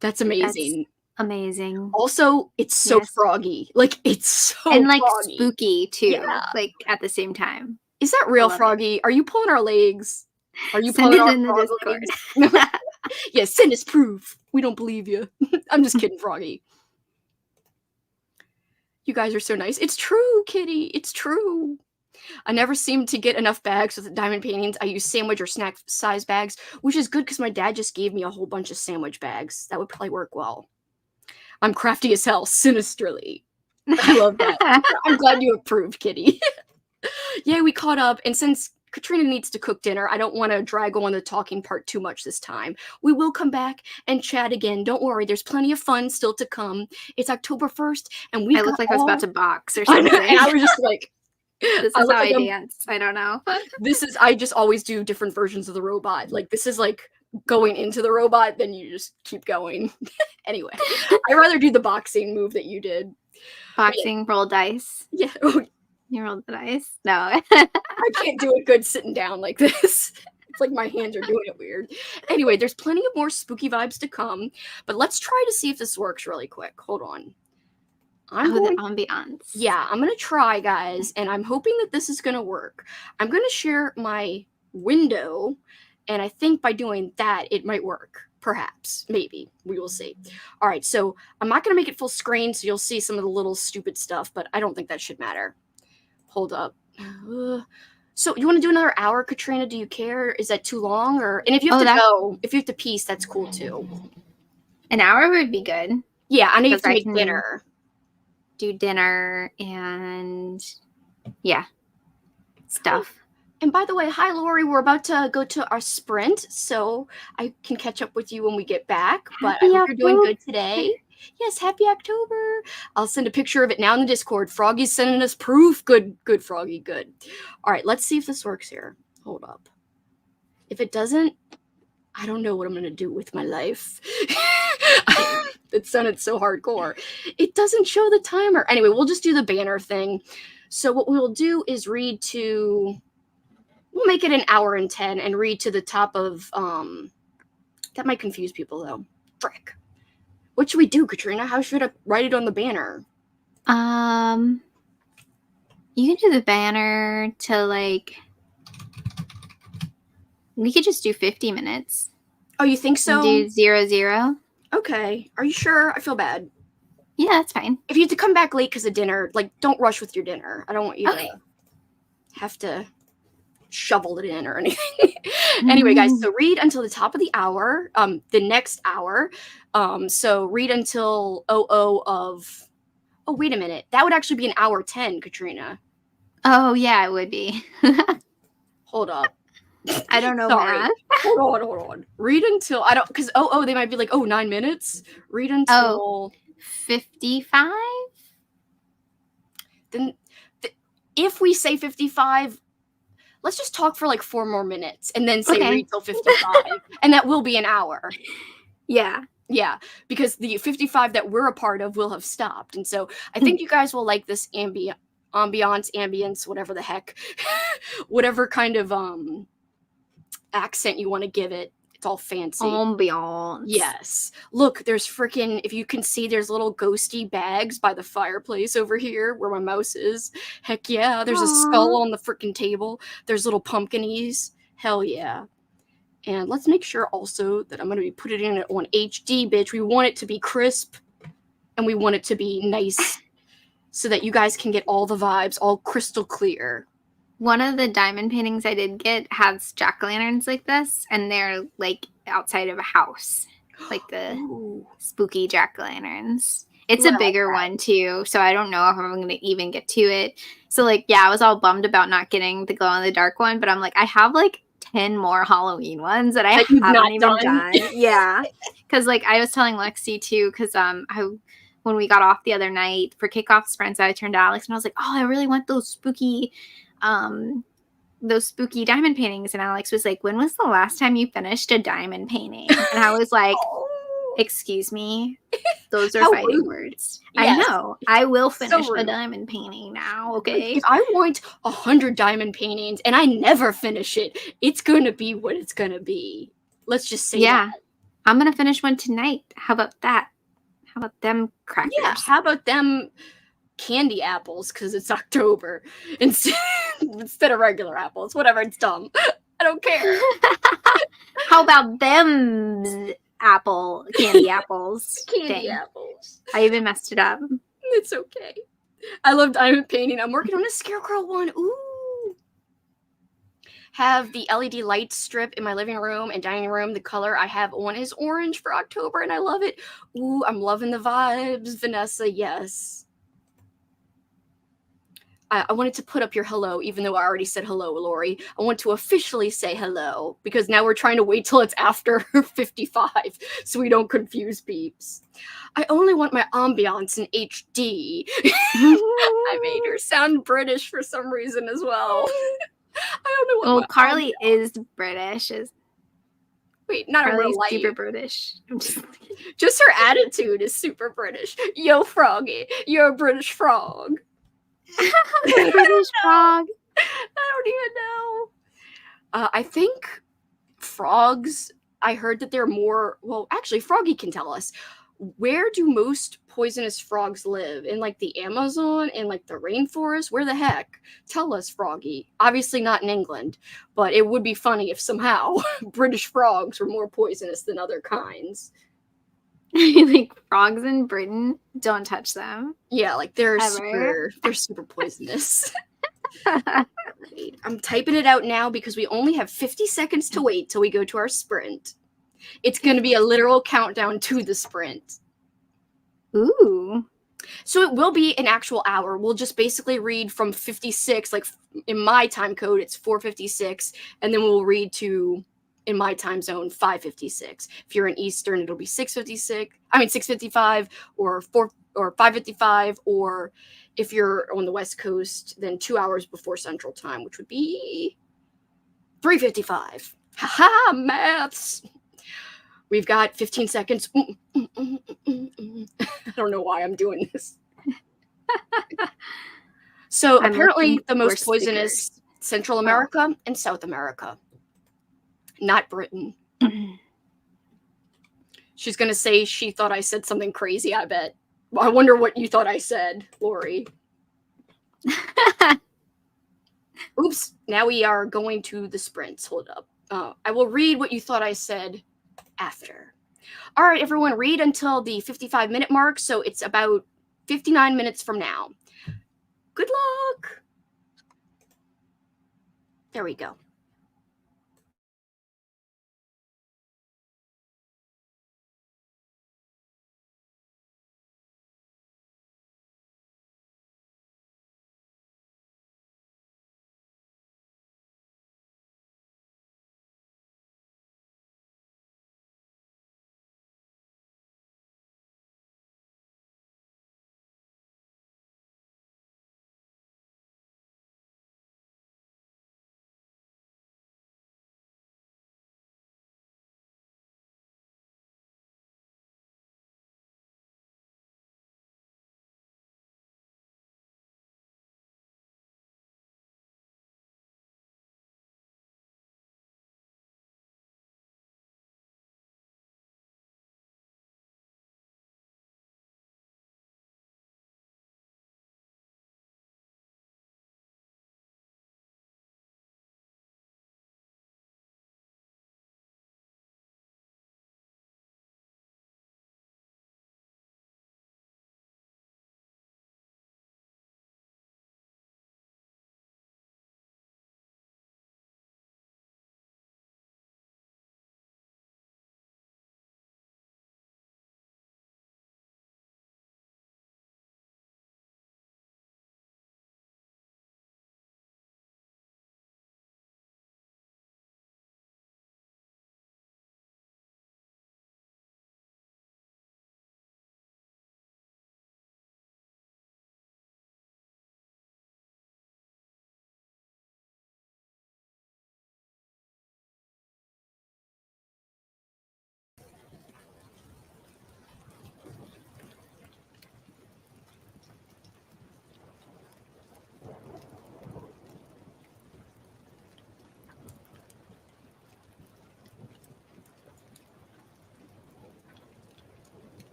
That's amazing. That's amazing. Also, it's so froggy. Like, it's so and like froggy. spooky too. Yeah. Like at the same time. Is that real, Froggy? Are you pulling our legs? Are you Send pulling it our in the frog Discord. legs? Yeah, send us proof. We don't believe you. I'm just kidding, Froggy. You guys are so nice. It's true, Kitty. It's true. I never seem to get enough bags with diamond paintings. I use sandwich or snack size bags, which is good because my dad just gave me a whole bunch of sandwich bags. That would probably work well. I'm crafty as hell, sinisterly. I love that. I'm glad you approved, Kitty. Yeah, we caught up, and since Katrina needs to cook dinner, I don't want to drag on the talking part too much this time. We will come back and chat again. Don't worry, there's plenty of fun still to come. It's October 1st, and we I looked like I was about to box or something. And I was just like, this is how I dance. I don't know. I just always do different versions of the robot. Like, this is like going into the robot, then you just keep going. Anyway, I'd rather do the boxing move that you did. Boxing, roll dice. Yeah. You rolled the dice? No. I can't do it good sitting down like this. It's like my hands are doing it weird. Anyway, there's plenty of more spooky vibes to come, but let's try to see if this works really quick. Hold on. The ambiance. Yeah, I'm going to try, guys, and I'm hoping that this is going to work. I'm going to share my window, and I think by doing that, it might work. Perhaps. Maybe. We will see. All right, so I'm not going to make it full screen, so you'll see some of the little stupid stuff, but I don't think that should matter. Hold up. So you want to do another hour, Katrina? Do you care? Is that too long? And if you have if you have to piece, that's cool too. An hour would be good. Yeah, I know you have to make dinner. Do dinner and stuff. And by the way, hi Lori, we're about to go to our sprint, so I can catch up with you when we get back. But I hope you're doing good today. Yes, happy October. I'll send a picture of it now in the Discord. Froggy's sending us proof. Good, Froggy, good. All right, let's see if this works here. Hold up. If it doesn't, I don't know what I'm going to do with my life. It sounded so hardcore. It doesn't show the timer. Anyway, we'll just do the banner thing. So what we'll do is we'll make it an hour and 10 and read to the top of, that might confuse people though. Frick. What should we do, Katrina? How should I write it on the banner? You can do the banner to we could just do 50 minutes. Oh, you think so? Do 0-0. Okay. Are you sure? I feel bad. Yeah, that's fine. If you have to come back late because of dinner, don't rush with your dinner. I don't want you to have to shovel it in or anything. Anyway, guys, so read until the top of the hour, the next hour. So read until wait a minute. That would actually be an hour 10, Katrina. Oh, yeah, it would be. Hold up. I don't know. Sorry. Hold on. Read until, because they might be 9 minutes. Read until 55? Then, if we say 55, let's just talk for 4 more minutes and then say read till 55. And that will be an hour. Yeah. Yeah, because the 55 that we're a part of will have stopped. And so I think you guys will like this ambience, whatever the heck, whatever kind of accent you want to give it. It's all fancy. Ambiance. Yes. Look, there's if you can see, there's little ghosty bags by the fireplace over here where my mouse is. Heck yeah. There's a skull on the freaking table. There's little pumpkinies. Hell yeah. And let's make sure also that I'm going to be putting it on HD, bitch. We want it to be crisp and we want it to be nice so that you guys can get all the vibes, all crystal clear. One of the diamond paintings I did get has jack-o'-lanterns like this, and they're outside of a house, the spooky jack-o'-lanterns. It's a bigger one too, so I don't know if I'm going to even get to it. So I was all bummed about not getting the glow-in-the-dark one, but I'm I have 10 more Halloween ones that I haven't even done. Yeah, because I was telling Lexie too, because when we got off the other night for kickoff sprints, I turned to Alex and I was like, oh, I really want those spooky diamond paintings. And Alex was like, when was the last time you finished a diamond painting? And I was like, Excuse me. Those are How fighting rude. words. Yes. I know. I will So finish a rude. diamond painting now, Like, okay? if I want 100 diamond paintings and I never finish it, it's gonna be what it's gonna be. Let's just say Yeah. that. I'm going to finish one tonight. How about that? How about them crackers? Yeah, how about them candy apples, because it's October, instead of regular apples. Whatever, it's dumb. I don't care. How about them candy apples? Candy Dang. apples. I even messed it up. It's okay. I love diamond painting. I'm working on a scarecrow one. Ooh. Have the LED light strip in my living room and dining room. The color I have on is orange for October, and I love it. Ooh, I'm loving the vibes, Vanessa. Yes. I wanted to put up your hello, even though I already said hello, Lori. I want to officially say hello, because now we're trying to wait till it's after 55, so we don't confuse peeps. I only want my ambiance in HD. I made her sound British for some reason as well. I don't know what. Well, Carly is British. Wait, not in real Carly's life. super British. Just her attitude is super British. Yo, Froggy, you're a British frog. British frog. I don't even know. I think frogs, I heard that they're more, well, actually, Froggy can tell us. Where do most poisonous frogs live? In like the Amazon and like the rainforest? Where the heck? Tell us, Froggy. Obviously not in England, but it would be funny if somehow British frogs were more poisonous than other kinds. Like frogs in Britain, don't touch them. Yeah, like they're Ever. super poisonous. Wait, I'm typing it out now because we only have 50 seconds to wait till we go to our sprint. It's going to be a literal countdown to the sprint. Ooh. So it will be an actual hour. We'll just basically read from 56, like in my time code, it's 4:56, and then we'll read to, in my time zone, 5:56. If you're in Eastern, it'll be 6:55, or 5:55, or if you're on the West Coast, then 2 hours before Central Time, which would be 3:55. Haha, maths. We've got 15 seconds. I don't know why I'm doing this. So I'm apparently looking the most for poisonous, stickers. Central America and South America, not Britain. She's going to say she thought I said something crazy, I bet. I wonder what you thought I said, Lori. Oops, now we are going to the sprints. Hold up. I will read what you thought I said after. All right, everyone, read until the 55-minute mark, so it's about 59 minutes from now. Good luck. There we go.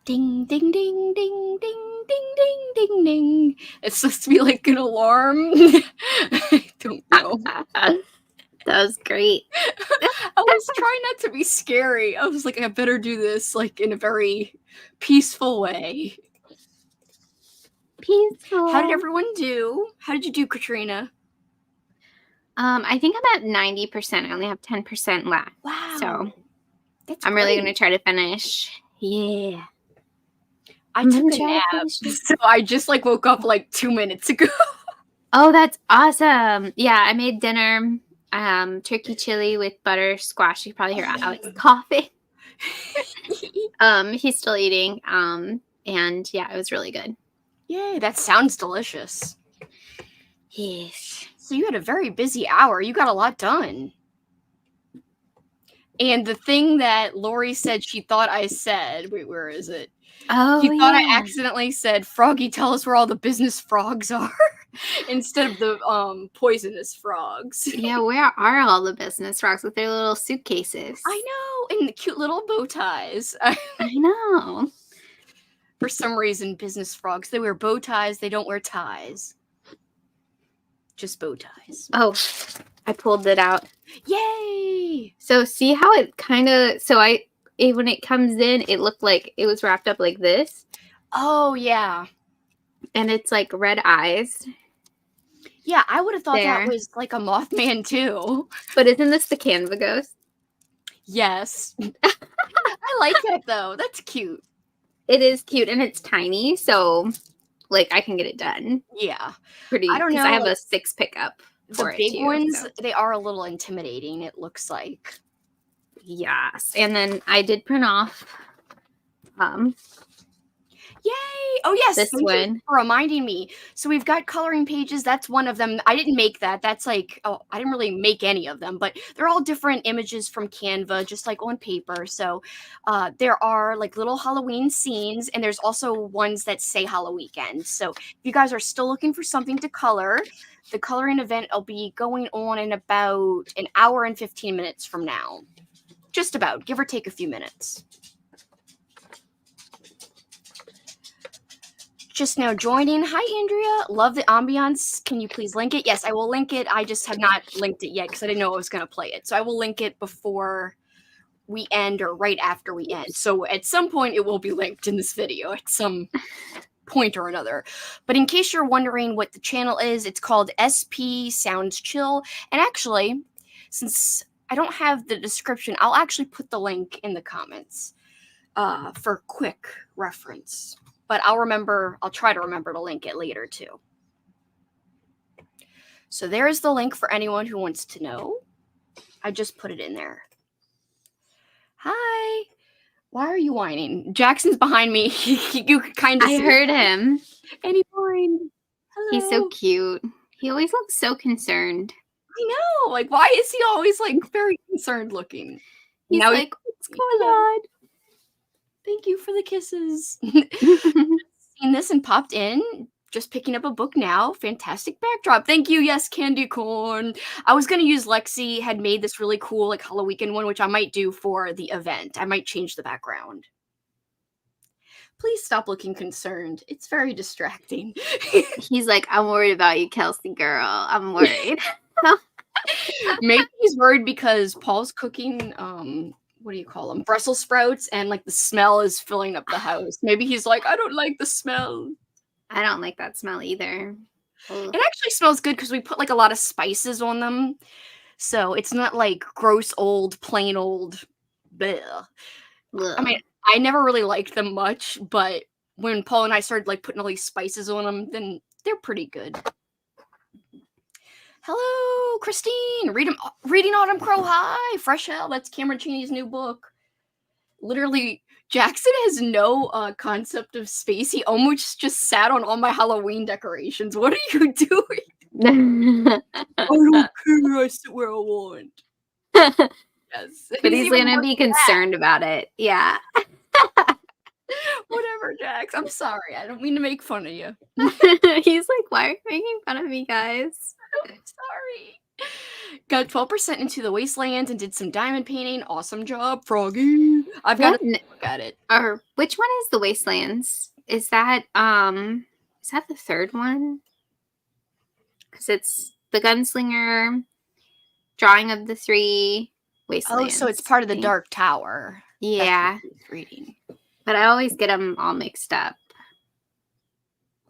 Ding, ding, ding, ding, ding, ding, ding, ding, ding. It's supposed to be like an alarm. I don't know. That was great. I was trying not to be scary. I was like, I better do this like in a very peaceful way. Peaceful. How did everyone do? How did you do, Katrina? I think I'm at 90%. I only have 10% left. Wow. So that's I'm really great. going to try to finish. Yeah. I took a nap, so I just like woke up like 2 minutes ago. Oh, that's awesome. Yeah, I made dinner. Turkey chili with butter squash. You can probably hear Alex coughing. He's still eating. And yeah, it was really good. Yay, that sounds delicious. Yes. So you had a very busy hour. You got a lot done. And the thing that Lori said she thought I said, wait, where is it? Oh, she thought I accidentally said, Froggy, tell us where all the business frogs are, instead of the poisonous frogs. Yeah, where are all the business frogs with their little suitcases? I know, and the cute little bow ties. I know. For some reason, business frogs, they wear bow ties, they don't wear ties. Just bow ties. Oh, I pulled it out. Yay! So see how it kind of, when it comes in, it looked like it was wrapped up like this. Oh, yeah. And it's like red eyes. Yeah, I would have thought that was like a Mothman too. But isn't this the Canva ghost? Yes. I like that though. That's cute. It is cute and it's tiny, so like I can get it done. Yeah. Pretty. I don't know. I have a 6 pickup. The big ones, they are a little intimidating, it looks like. Yes. And then I did print off. Yay! Oh yes, this thank one you for reminding me. So we've got coloring pages. That's one of them. I didn't make that. That's like, oh, I didn't really make any of them, but they're all different images from Canva, just like on paper. So there are like little Halloween scenes, and there's also ones that say Halloweekend. So if you guys are still looking for something to color, the coloring event will be going on in about an hour and 15 minutes from now. Just about, give or take a few minutes. Just now joining. Hi, Andrea. Love the ambiance. Can you please link it? Yes, I will link it. I just have not linked it yet because I didn't know I was going to play it. So I will link it before we end or right after we end. So at some point it will be linked in this video at some point or another. But in case you're wondering what the channel is, it's called SP Sounds Chill. And actually, since I don't have the description, I'll actually put the link in the comments for quick reference. But I'll try to remember to link it later too. So there's the link for anyone who wants to know. I just put it in there. Hi. Why are you whining? Jackson's behind me. You could kind of I heard him. And he whined. Hello. He's so cute. He always looks so concerned. I know. Like, why is he always like very concerned looking? He's now like, what's going on? Thank you for the kisses. Seen this and popped in. Just picking up a book now. Fantastic backdrop. Thank you. Yes, Candy Corn. I was going to use Lexie had made this really cool like Halloweekend one, which I might do for the event. I might change the background. Please stop looking concerned. It's very distracting. He's like, I'm worried about you, Kelsi girl. I'm worried. Maybe he's worried because Paul's cooking what do you call them? Brussels sprouts, and like the smell is filling up the house. Maybe he's like, I don't like the smell. I don't like that smell either. It actually smells good because we put like a lot of spices on them. So it's not like gross old, plain old bleh. I mean, I never really liked them much, but when Paul and I started like putting all these spices on them, then they're pretty good. Hello, Christine. Reading Autumn Crow. Hi, Fresh Hell. That's Cameron Cheney's new book. Literally, Jackson has no concept of space. He almost just sat on all my Halloween decorations. What are you doing? I don't care. I sit where I want. Yes. But he's going to be concerned about it. Yeah. Whatever, Jax. I'm sorry. I don't mean to make fun of you. He's like, why are you making fun of me, guys? I'm sorry. Got 12% into the Wastelands and did some diamond painting. Awesome job, Froggy. I've got to look at it. Or which one is the Wastelands? Is that the third one? Because it's the Gunslinger, Drawing of the Three, Wastelands. Oh, so it's part of the I think. Dark Tower. Yeah. That's what she's reading. But I always get them all mixed up.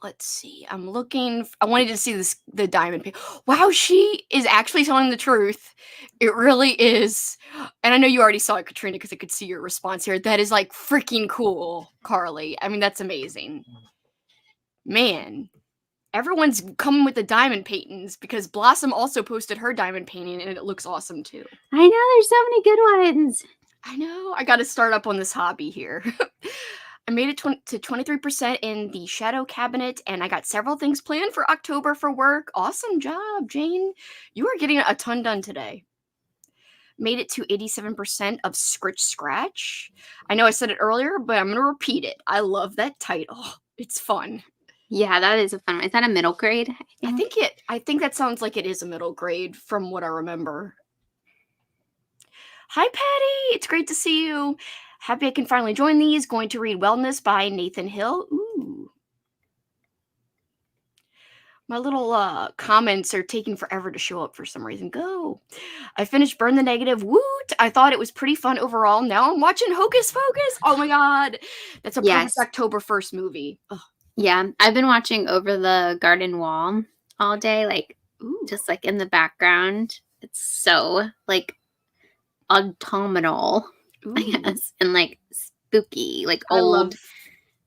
Let's see. I'm looking. I wanted to see the diamond paint. Wow, she is actually telling the truth. It really is. And I know you already saw it, Katrina, because I could see your response here. That is like freaking cool, Carly. I mean, that's amazing. Man, everyone's coming with the diamond paintings because Blossom also posted her diamond painting and it looks awesome too. I know, there's so many good ones. I know. I got to start up on this hobby here. I made it to 23% in the shadow cabinet, and I got several things planned for October for work. Awesome job, Jane. You are getting a ton done today. Made it to 87% of Scritch Scratch. I know I said it earlier, but I'm going to repeat it. I love that title. It's fun. Yeah, that is a fun one. Is that a middle grade? I think that sounds like it is a middle grade from what I remember. Hi, Patty. It's great to see you. Happy I can finally join these. Going to read Wellness by Nathan Hill. Ooh. My little comments are taking forever to show up for some reason. Go. I finished Burn the Negative. Woot. I thought it was pretty fun overall. Now I'm watching Hocus Pocus. Oh my God. That's a perfect October 1st movie. Ugh. Yeah. I've been watching Over the Garden Wall all day. Like, just like in the background. It's so like autumnal. I guess, and like spooky, like old,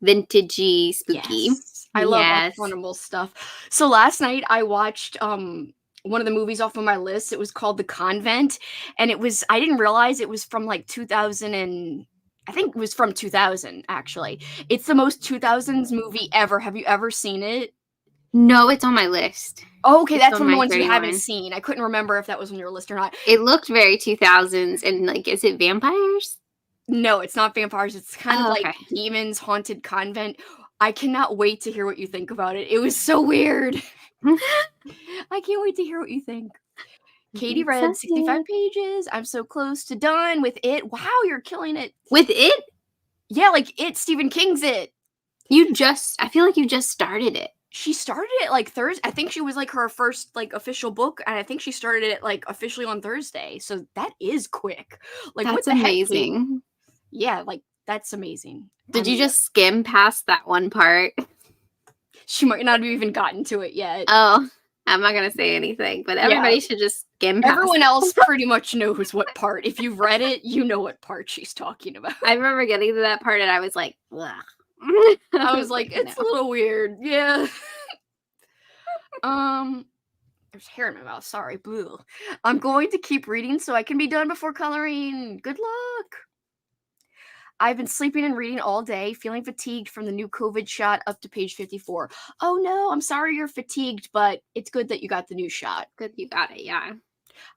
vintagey, spooky. Yes. I love autumnal stuff. So last night I watched one of the movies off of my list. It was called The Convent, and I didn't realize it was from like 2000 and I think it was from 2000 actually. It's the most 2000s movie ever. Have you ever seen it? No, it's on my list. Oh, okay, that's one of the ones you haven't seen. I couldn't remember if that was on your list or not. It looked very 2000s, and like, is it vampires? No, it's not vampires. It's kind of like demons, haunted convent. I cannot wait to hear what you think about it. It was so weird. I can't wait to hear what you think. Katie read 65 pages. I'm so close to done with it. Wow, you're killing it. With it? Yeah, like it. Stephen King's it. I feel like you just started it. She started it like Thursday. I think she was like her first like official book, and I think she started it like officially on Thursday. So that is quick. Like that's amazing. Yeah, like that's amazing. Did you just skim past that one part? She might not have even gotten to it yet. Oh, I'm not gonna say anything, but everybody should just skim past. Everyone else pretty much knows what part. If you've read it, you know what part she's talking about. I remember getting to that part and I was like, ugh. I was like, it's a little weird. Yeah. There's hair in my mouth. Sorry. Blue. I'm going to keep reading so I can be done before coloring. Good luck. I've been sleeping and reading all day, feeling fatigued from the new COVID shot up to page 54. Oh no, I'm sorry you're fatigued, but it's good that you got the new shot. Good you got it, yeah.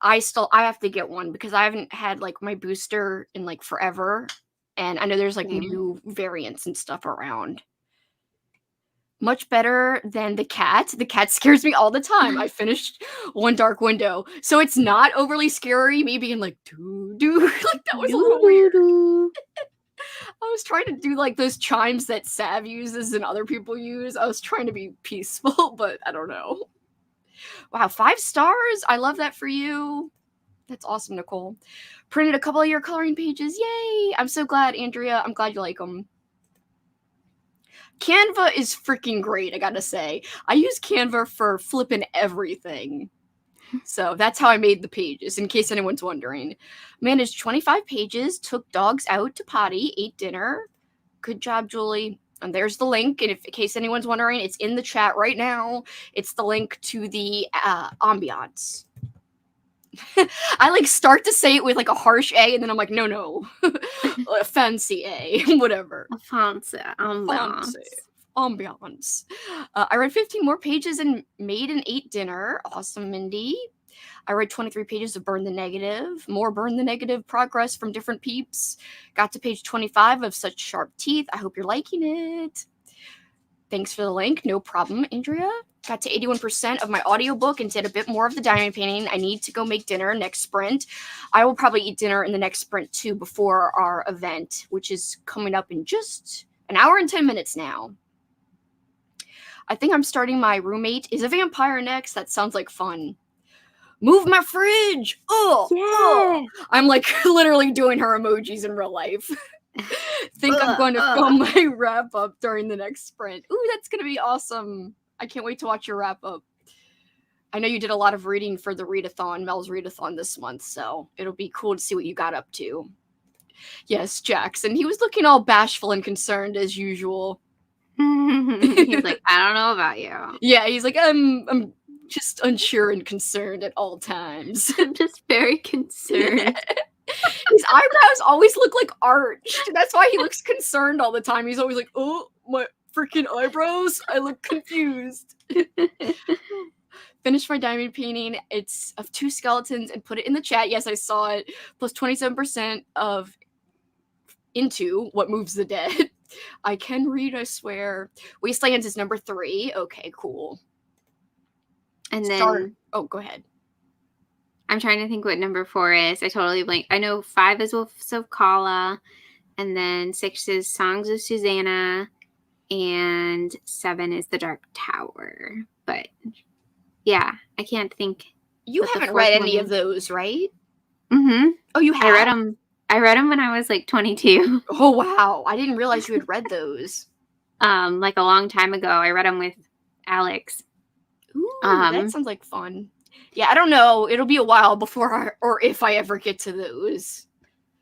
I have to get one because I haven't had like my booster in like forever. And I know there's like new variants and stuff around. Much better than the cat. The cat scares me all the time. I finished One Dark Window. So it's not overly scary. Me being like, doo-doo. Like that was a little weird. I was trying to do like those chimes that Sav uses and other people use. I was trying to be peaceful, but I don't know. Wow, 5 stars. I love that for you. That's awesome, Nicole. Printed a couple of your coloring pages. Yay! I'm so glad, Andrea. I'm glad you like them. Canva is freaking great, I gotta say. I use Canva for flipping everything. So that's how I made the pages, in case anyone's wondering. Managed 25 pages, took dogs out to potty, ate dinner. Good job, Julie. And there's the link. And in case anyone's wondering, it's in the chat right now. It's the link to the ambiance. I like start to say it with like a harsh A, and then I'm like, no. A fancy A, whatever. A fancy ambiance. Ambiance. I read 15 more pages and made and ate dinner. Awesome, Mindy. I read 23 pages of Burn the Negative. More Burn the Negative progress from different peeps. Got to page 25 of Such Sharp Teeth. I hope you're liking it. Thanks for the link. No problem, Andrea. got to 81% of my audiobook and did a bit more of the diamond painting. I need to go make dinner next sprint. I will probably eat dinner in the next sprint too before our event, which is coming up in just an hour and 10 minutes now. I think I'm starting my roommate is a vampire next. That sounds like fun. Move my fridge. Oh, I'm like literally doing her emojis in real life. Think I'm going to film my wrap up during the next sprint. Ooh, that's going to be awesome. I can't wait to watch your wrap up. I know you did a lot of reading for the readathon, Mel's readathon this month, so it'll be cool to see what you got up to. Yes, Jackson. He was looking all bashful and concerned as usual. He's like, I don't know about you. Yeah, he's like, I'm just unsure and concerned at all times. I'm just very concerned. His eyebrows always look like arched. That's why he looks concerned all the time. He's always like, oh, my freaking eyebrows. I look confused. Finished my diamond painting. It's of 2 skeletons and put it in the chat. Yes, I saw it. Plus 27% of into What Moves the Dead. I can read, I swear. Wastelands is number 3. Okay, cool. And then... Oh, go ahead. I'm trying to think what number 4 is. I totally blanked. I know 5 is Wolves of Kala, and then 6 is Songs of Susanna, and 7 is The Dark Tower. But yeah, I can't think. You haven't read any of those, right? Mm-hmm. Oh, you have? I read them when I was like 22. Oh, wow. I didn't realize you had read those. Like a long time ago. I read them with Alex. Ooh, that sounds like fun. Yeah, I don't know. It'll be a while before or if I ever get to those.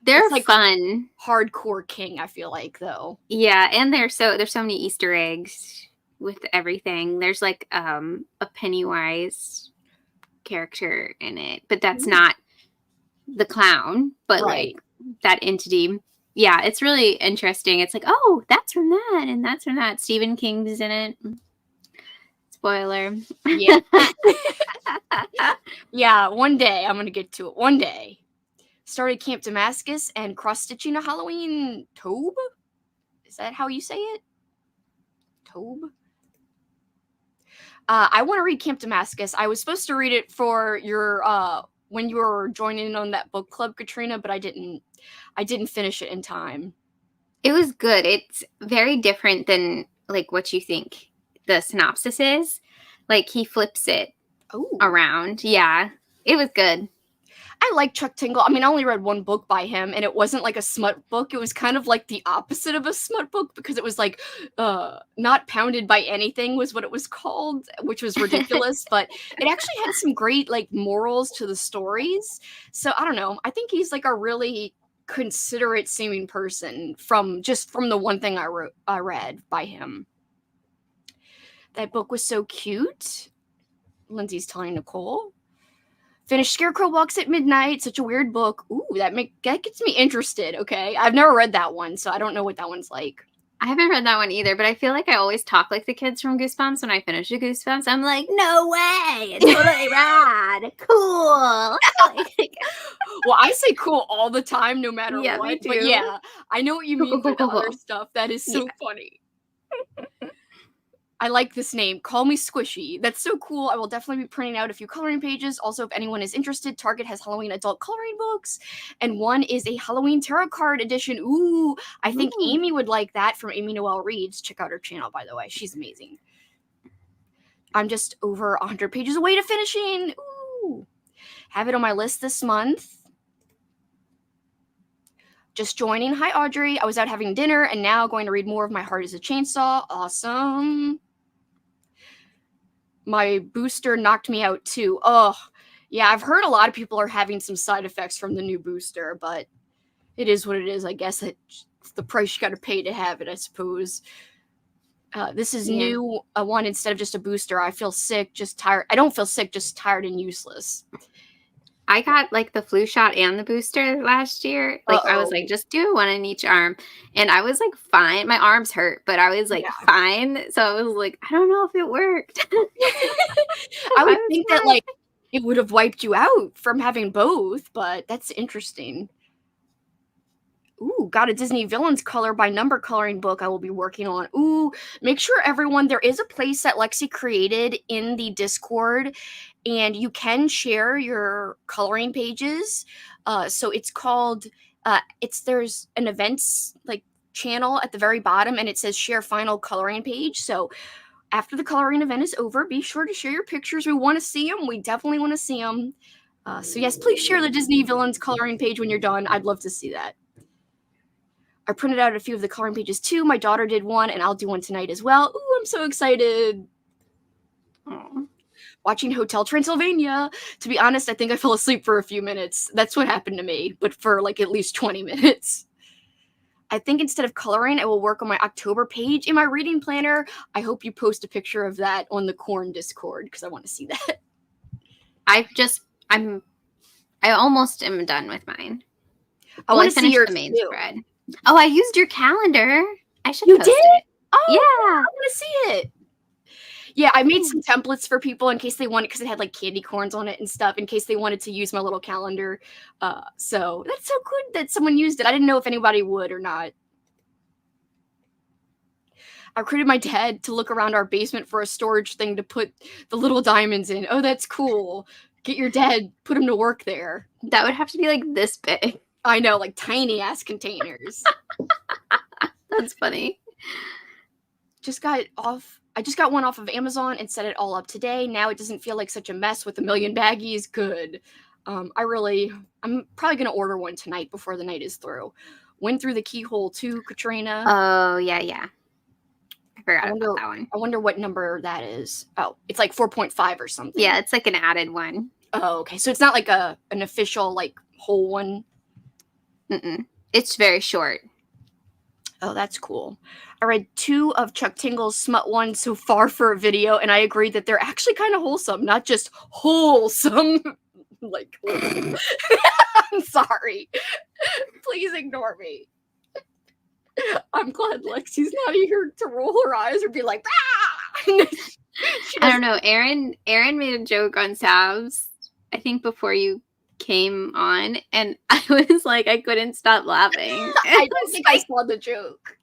They're like fun. Hardcore King, I feel like, though. Yeah, and there's so many Easter eggs with everything. There's like a Pennywise character in it, but that's not the clown, but like that entity. Yeah, it's really interesting. It's like, oh, that's from that, and that's from that. Stephen King's in it. Spoiler. Yeah. Yeah, one day I'm gonna get to it. One day. Started Camp Damascus and cross-stitching a Halloween tobe? Is that how you say it? Tobe? I want to read Camp Damascus. I was supposed to read it for your when you were joining on that book club, Katrina, but I didn't finish it in time. It was good. It's very different than like what you think the synopsis is. Like he flips it around. Yeah, it was good. I like Chuck Tingle. I mean, I only read one book by him, and it wasn't like a smut book. It was kind of like the opposite of a smut book because it was like not pounded by anything was what it was called, which was ridiculous. But it actually had some great like morals to the stories. So I don't know. I think he's like a really considerate seeming person from the one thing I read by him. That book was so cute. Lindsay's telling Nicole. Finished Scarecrow Walks at Midnight. Such a weird book. Ooh, that gets me interested, okay? I've never read that one, so I don't know what that one's like. I haven't read that one either, but I feel like I always talk like the kids from Goosebumps when I finish a Goosebumps. I'm like, no way! It's totally rad! Cool! Well, I say cool all the time, no matter what. Me too. But yeah, I know what you mean by the other stuff. That is so funny. I like this name. Call Me Squishy. That's so cool. I will definitely be printing out a few coloring pages. Also, if anyone is interested, Target has Halloween adult coloring books. And one is a Halloween tarot card edition. Ooh, I think Amy would like that from Amy Noel Reads. Check out her channel, by the way. She's amazing. I'm just over 100 pages away to finishing. Ooh. Have it on my list this month. Just joining. Hi, Audrey. I was out having dinner and now going to read more of My Heart is a Chainsaw. Awesome. My booster knocked me out too. Oh, yeah, I've heard a lot of people are having some side effects from the new booster, but it is what it is. I guess it's the price you got to pay to have it, I suppose. This is new, a one instead of just a booster. I feel sick, just tired. I don't feel sick, just tired and useless. I got like the flu shot and the booster last year. Like I was like, just do one in each arm. And I was like, fine. My arms hurt, but I was like, fine. So I was like, I don't know if it worked. I would think that like it would have wiped you out from having both, but that's interesting. Ooh, got a Disney Villains color by number coloring book I will be working on. Ooh, make sure everyone, there is a place that Lexie created in the Discord, and you can share your coloring pages. So it's called, there's an events like channel at the very bottom, and it says share final coloring page. So after the coloring event is over, be sure to share your pictures. We want to see them. We definitely want to see them. So yes, please share the Disney Villains coloring page when you're done. I'd love to see that. I printed out a few of the coloring pages too. My daughter did one, and I'll do one tonight as well. Ooh, I'm so excited. Aww. Watching Hotel Transylvania. To be honest, I think I fell asleep for a few minutes. That's what happened to me, but for like at least 20 minutes. I think instead of coloring, I will work on my October page in my reading planner. I hope you post a picture of that on the Corn Discord because I want to see that. I almost am done with mine. I want to see finished yours the main too. spread. Oh, I used your calendar. I should You post did? it. Oh, Yeah. I want to see it. Yeah, I made some templates for people in case they wanted, because it had like candy corns on it and stuff, in case they wanted to use my little calendar. So that's so good that someone used it. I didn't know if anybody would or not. I recruited my dad to look around our basement for a storage thing to put the little diamonds in. Oh, that's cool. Get your dad, put him to work there. That would have to be like this big. I know, like tiny ass containers. That's funny. I just got one off of Amazon and set it all up today. Now it doesn't feel like such a mess with a million baggies. Good. I'm probably going to order one tonight before the night is through. Went through the keyhole too, Katrina. Oh, yeah. I forgot about that one. I wonder what number that is. Oh, it's like 4.5 or something. Yeah, it's like an added one. Oh, okay. So it's not like an official like whole one. Mm-mm. It's very short. Oh, that's cool. I read 2 of Chuck Tingle's smut ones so far for a video, and I agree that they're actually kind of wholesome, not just wholesome. Like, I'm sorry. Please ignore me. I'm glad Lexie's not here to roll her eyes or be like, ah! I don't know. Aaron made a joke on Sabs, I think before you came on, and I was like, I couldn't stop laughing. I don't think I saw the joke.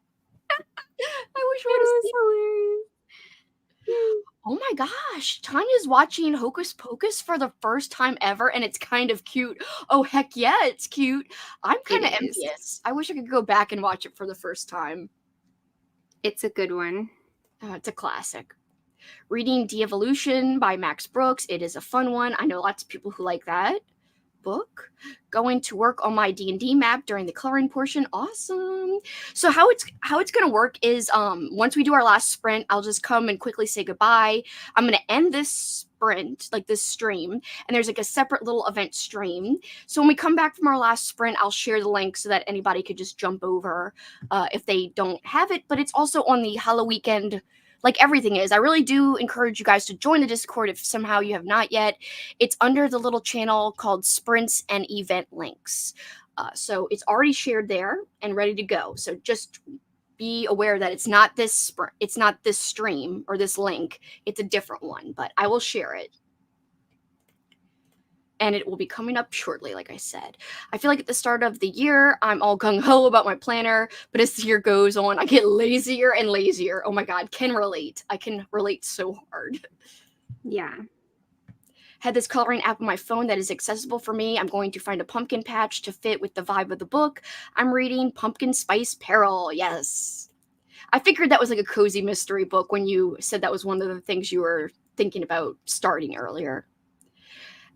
I wish I would have seen. Oh my gosh, Tanya's watching Hocus Pocus for the first time ever, and it's kind of cute. Oh, heck yeah, it's cute. I'm kind of envious. I wish I could go back and watch it for the first time. It's a good one. It's a classic. Reading De-Evolution by Max Brooks. It is a fun one. I know lots of people who like that book. Going to work on my D&D map during the coloring portion. Awesome. So how it's going to work is once we do our last sprint, I'll just come and quickly say goodbye. I'm going to end this sprint, like this stream, and there's like a separate little event stream. So when we come back from our last sprint, I'll share the link so that anybody could just jump over if they don't have it. But it's also on the Halloweekend, like everything is. I really do encourage you guys to join the Discord if somehow you have not yet. It's under the little channel called Sprints and Event Links. So it's already shared there and ready to go. So just be aware that it's not this stream or this link. It's a different one, but I will share it. And it will be coming up shortly, like I said. I feel like at the start of the year, I'm all gung-ho about my planner, but as the year goes on, I get lazier and lazier. Oh my God, can relate. I can relate so hard. Yeah. Had this coloring app on my phone that is accessible for me. I'm going to find a pumpkin patch to fit with the vibe of the book. I'm reading Pumpkin Spice Peril. Yes. I figured that was like a cozy mystery book when you said that was one of the things you were thinking about starting earlier.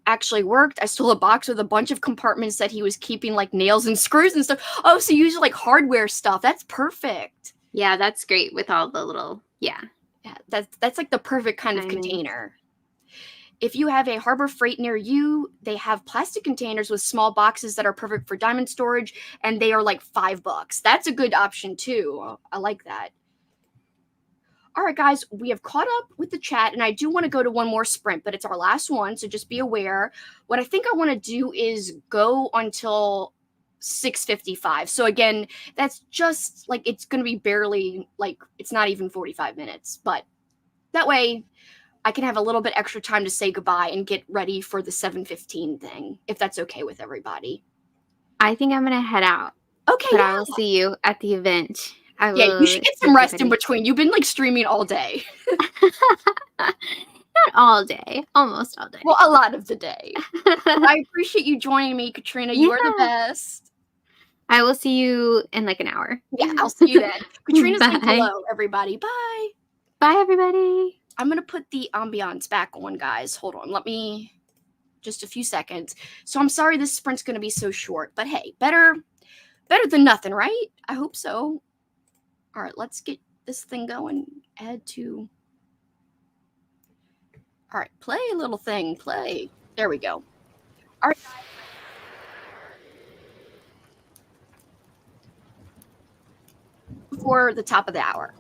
Actually worked. I stole a box with a bunch of compartments that he was keeping like nails and screws and stuff. Oh, so you use like hardware stuff. That's perfect. Yeah, that's great with all the little, yeah, that's like the perfect kind of container. If you have a Harbor Freight near you, they have plastic containers with small boxes that are perfect for diamond storage, and they are like $5. That's a good option too. I like that. All right, guys, we have caught up with the chat, and I do want to go to one more sprint, but it's our last one, so just be aware. What I think I want to do is go until 6:55. So again, that's just like, it's going to be barely, like, it's not even 45 minutes, but that way I can have a little bit extra time to say goodbye and get ready for the 7:15 thing, if that's okay with everybody. I think I'm going to head out. Okay, But yeah. I will see you at the event. I Yeah, will you should get see some rest in everybody. between. You've been like streaming all day. Not all day, almost all day. Well, a lot of the day. I appreciate you joining me, Katrina. You are the Yeah. best. I will see you in like an hour. Yeah, I'll see you then. Katrina's linked Bye. below, everybody. Bye. Bye, everybody. I'm gonna put the ambiance back on, guys. Hold on. Let me just a few seconds. So I'm sorry this sprint's gonna be so short, but hey, better than nothing, right? I hope so. All right, let's get this thing going. Add to. All right, play, little thing, play. There we go. All right. Before the top of the hour.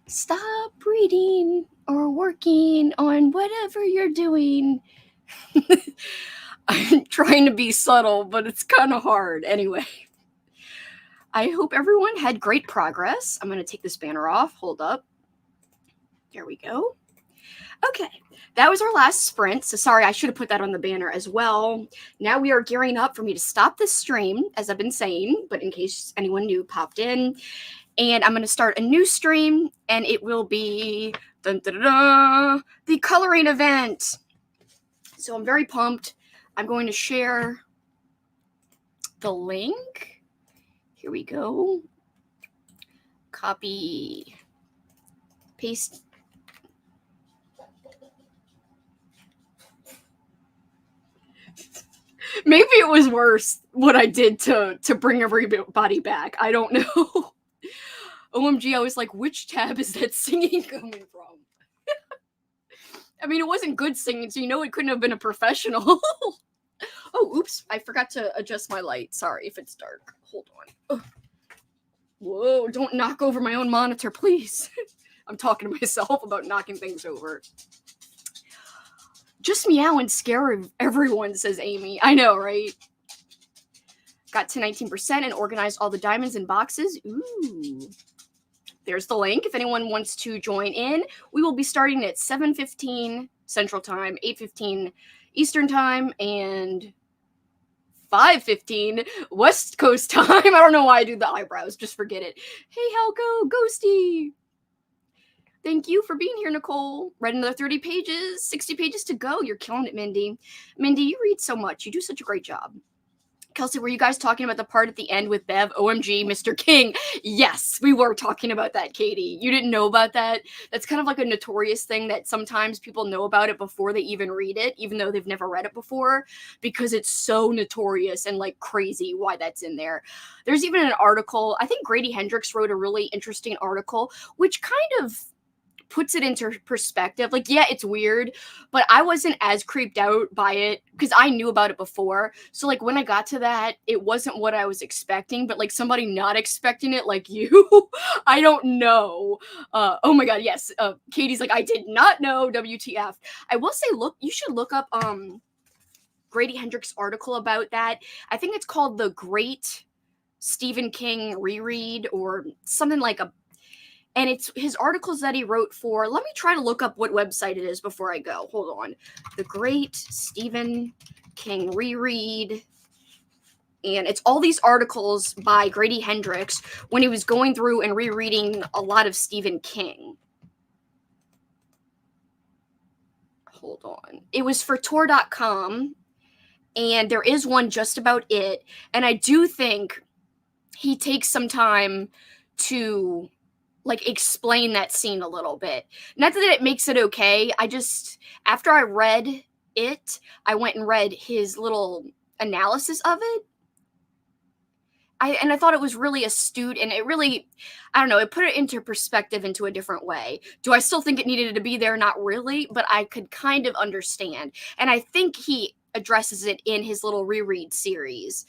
Stop reading or working on whatever you're doing. I'm trying to be subtle, but it's kind of hard. Anyway, I hope everyone had great progress. I'm going to take this banner off. Hold up. There we go. Okay, that was our last sprint. So sorry, I should have put that on the banner as well. Now we are gearing up for me to stop this stream, as I've been saying, but in case anyone new popped in. And I'm going to start a new stream, and it will be the coloring event. So I'm very pumped. I'm going to share the link. Here we go. Copy, paste. Maybe it was worse what I did to bring everybody back. I don't know. OMG, I was like, which tab is that singing coming from? I mean, it wasn't good singing, so you know it couldn't have been a professional. Oh, oops. I forgot to adjust my light. Sorry if it's dark. Hold on. Ugh. Whoa, don't knock over my own monitor, please. I'm talking to myself about knocking things over. Just meow and scare everyone, says Amy. I know, right? Got to 19% and organized all the diamonds in boxes. Ooh. There's the link if anyone wants to join in. We will be starting at 7:15 Central Time, 8:15 Eastern Time, and 5:15 West Coast Time. I don't know why I do the eyebrows. Just forget it. Hey, Halko, Ghosty. Thank you for being here, Nicole. Read another 30 pages, 60 pages to go. You're killing it, Mindy. Mindy, you read so much. You do such a great job. Kelsi, were you guys talking about the part at the end with Bev? OMG, Mr. King. Yes, we were talking about that, Katie. You didn't know about that? That's kind of like a notorious thing that sometimes people know about it before they even read it, even though they've never read it before, because it's so notorious and like crazy why that's in there. There's even an article, I think Grady Hendrix wrote a really interesting article, which kind of puts it into perspective. Like, yeah, it's weird, but I wasn't as creeped out by it because I knew about it before. So like when I got to that, it wasn't what I was expecting, but like somebody not expecting it like you, I don't know. Oh my god, yes. Katie's like, I did not know. WTF. I will say, look, you should look up Grady Hendrix' article about that. I think it's called The Great Stephen King Reread or something like a. And it's his articles that he wrote for, let me try to look up what website it is before I go. Hold on. The Great Stephen King Reread. And it's all these articles by Grady Hendrix when he was going through and rereading a lot of Stephen King. Hold on. It was for Tor.com. And there is one just about it. And I do think he takes some time to like explain that scene a little bit. Not that it makes it okay. I just, after I read it, I went and read his little analysis of it. I thought it was really astute, and it really, I don't know, it put it into perspective into a different way. Do I still think it needed to be there? Not really, but I could kind of understand. And I think he addresses it in his little reread series.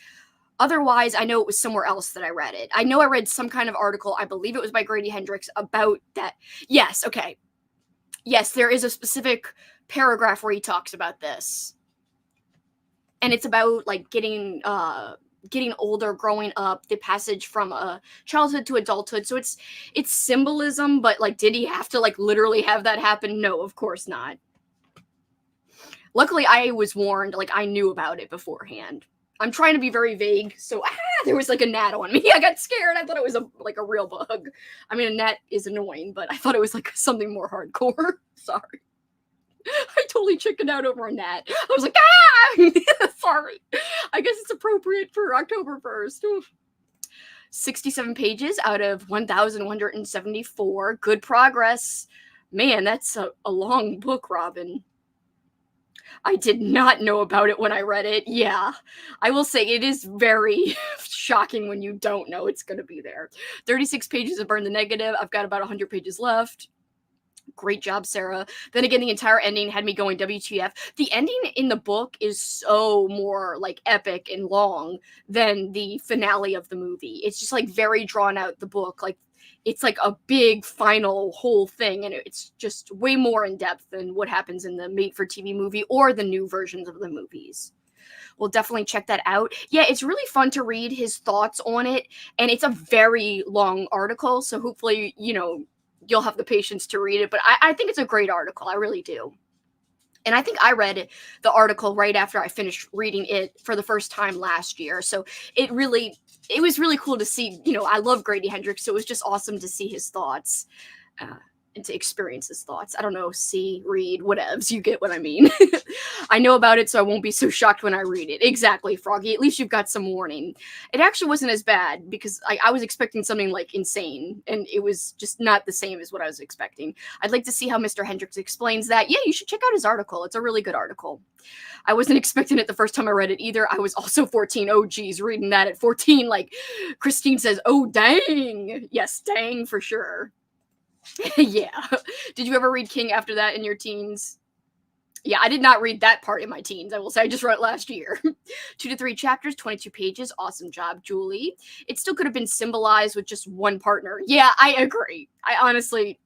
Otherwise, I know it was somewhere else that I read it. I know I read some kind of article, I believe it was by Grady Hendrix, about that. Yes, okay. Yes, there is a specific paragraph where he talks about this. And it's about, like, getting older, growing up, the passage from childhood to adulthood. So it's symbolism, but, like, did he have to, like, literally have that happen? No, of course not. Luckily, I was warned. Like, I knew about it beforehand. I'm trying to be very vague, so there was like a gnat on me. I got scared. I thought it was a real bug. I mean, a gnat is annoying, but I thought it was like something more hardcore. Sorry. I totally chickened out over a gnat. I was like, ah! Sorry. I guess it's appropriate for October 1st. Oof. 67 pages out of 1,174. Good progress. Man, that's a long book, Robin. I did not know about it when I read it. Yeah, I will say it is very shocking when you don't know it's going to be there. 36 pages of Burn the Negative. I've got about 100 pages left. Great job, Sarah. Then again, the entire ending had me going WTF. The ending in the book is so more like epic and long than the finale of the movie. It's just like very drawn out, the book. Like it's like a big final whole thing, and it's just way more in depth than what happens in the made for TV movie or the new versions of the movies. We'll definitely check that out. Yeah, it's really fun to read his thoughts on it, and it's a very long article, so hopefully, you'll have the patience to read it, but I think it's a great article. I really do. And I think I read the article right after I finished reading it for the first time last year, so it was really cool to see. I love Grady Hendrix, so it was just awesome to see his thoughts. And to experience his thoughts. I don't know, see, read, whatevs. You get what I mean. I know about it, so I won't be so shocked when I read it. Exactly, Froggy. At least you've got some warning. It actually wasn't as bad, because I was expecting something, like, insane, and it was just not the same as what I was expecting. I'd like to see how Mr. Hendricks explains that. Yeah, you should check out his article. It's a really good article. I wasn't expecting it the first time I read it either. I was also 14. Oh, geez, reading that at 14, like, Christine says, oh, dang. Yes, dang, for sure. Yeah. Did you ever read King after that in your teens? Yeah, I did not read that part in my teens, I will say. I just read it last year. 2 to 3 chapters, 22 pages. Awesome job, Julie. It still could have been symbolized with just one partner. Yeah, I agree. I agree.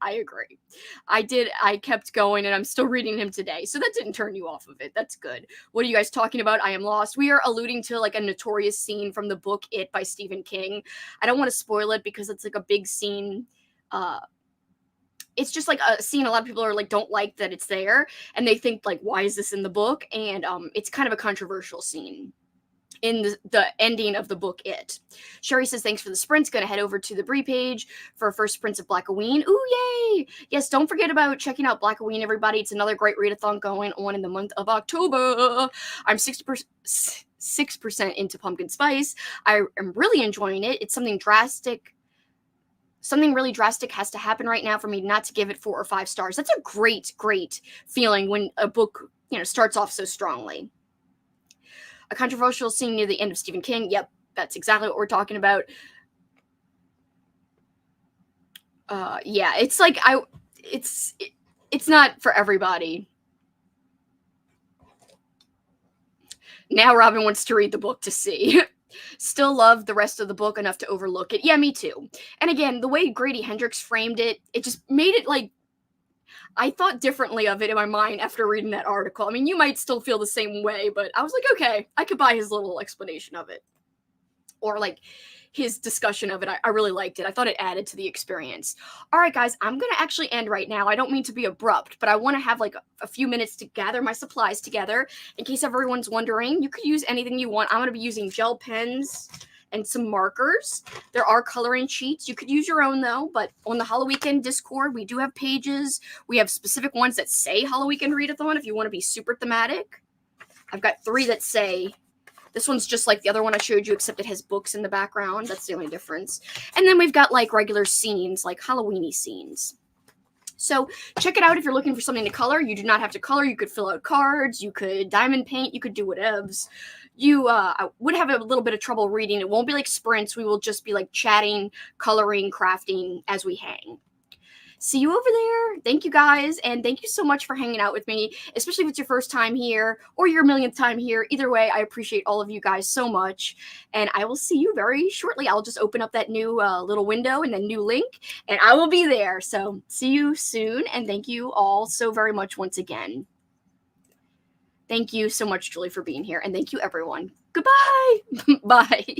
I kept going, and I'm still reading him today, so that didn't turn you off of it. That's good. What are you guys talking about? I am lost. We are alluding to like a notorious scene from the book It by Stephen King. I don't want to spoil it because it's like a big scene. It's just like a scene a lot of people are like don't like that it's there, and they think like, why is this in the book? And it's kind of a controversial scene in the ending of the book It. Sherry says, thanks for the sprints. Gonna head over to the Brie page for first sprints of Blackoween. Ooh, yay! Yes, don't forget about checking out Blackoween, everybody. It's another great readathon going on in the month of October. I'm 6% into pumpkin spice. I am really enjoying it. It's something really drastic has to happen right now for me not to give it 4 or 5 stars. That's a great, great feeling when a book, starts off so strongly. A controversial scene near the end of Stephen King. Yep, that's exactly what we're talking about. Yeah, it's like it's not for everybody. Now Robin wants to read the book to see. Still love the rest of the book enough to overlook it. Yeah, me too. And again, the way Grady Hendrix framed it, it just made it like, I thought differently of it in my mind after reading that article. I mean, you might still feel the same way, but I was like, okay, I could buy his little explanation of it. Or like his discussion of it. I really liked it. I thought it added to the experience. All right, guys, I'm going to actually end right now. I don't mean to be abrupt, but I want to have like a few minutes to gather my supplies together. In case everyone's wondering, you could use anything you want. I'm going to be using gel pens and some markers. There are coloring sheets. You could use your own though, but on the Halloweekend Discord, we do have pages. We have specific ones that say Halloweekend Readathon if you want to be super thematic. I've got 3 that say, this one's just like the other one I showed you, except it has books in the background. That's the only difference. And then we've got like regular scenes, like Halloween-y scenes. So check it out if you're looking for something to color. You do not have to color. You could fill out cards. You could diamond paint. You could do whatevs. You would have a little bit of trouble reading. It won't be like sprints. We will just be like chatting, coloring, crafting as we hang. See you over there. Thank you guys, and thank you so much for hanging out with me, especially if it's your first time here or your millionth time here. Either way, I appreciate all of you guys so much, and I will see you very shortly. I'll just open up that new little window and then new link, and I will be there. So see you soon, and thank you all so very much once again. Thank you so much, Julie, for being here, and thank you, everyone. Goodbye. Bye.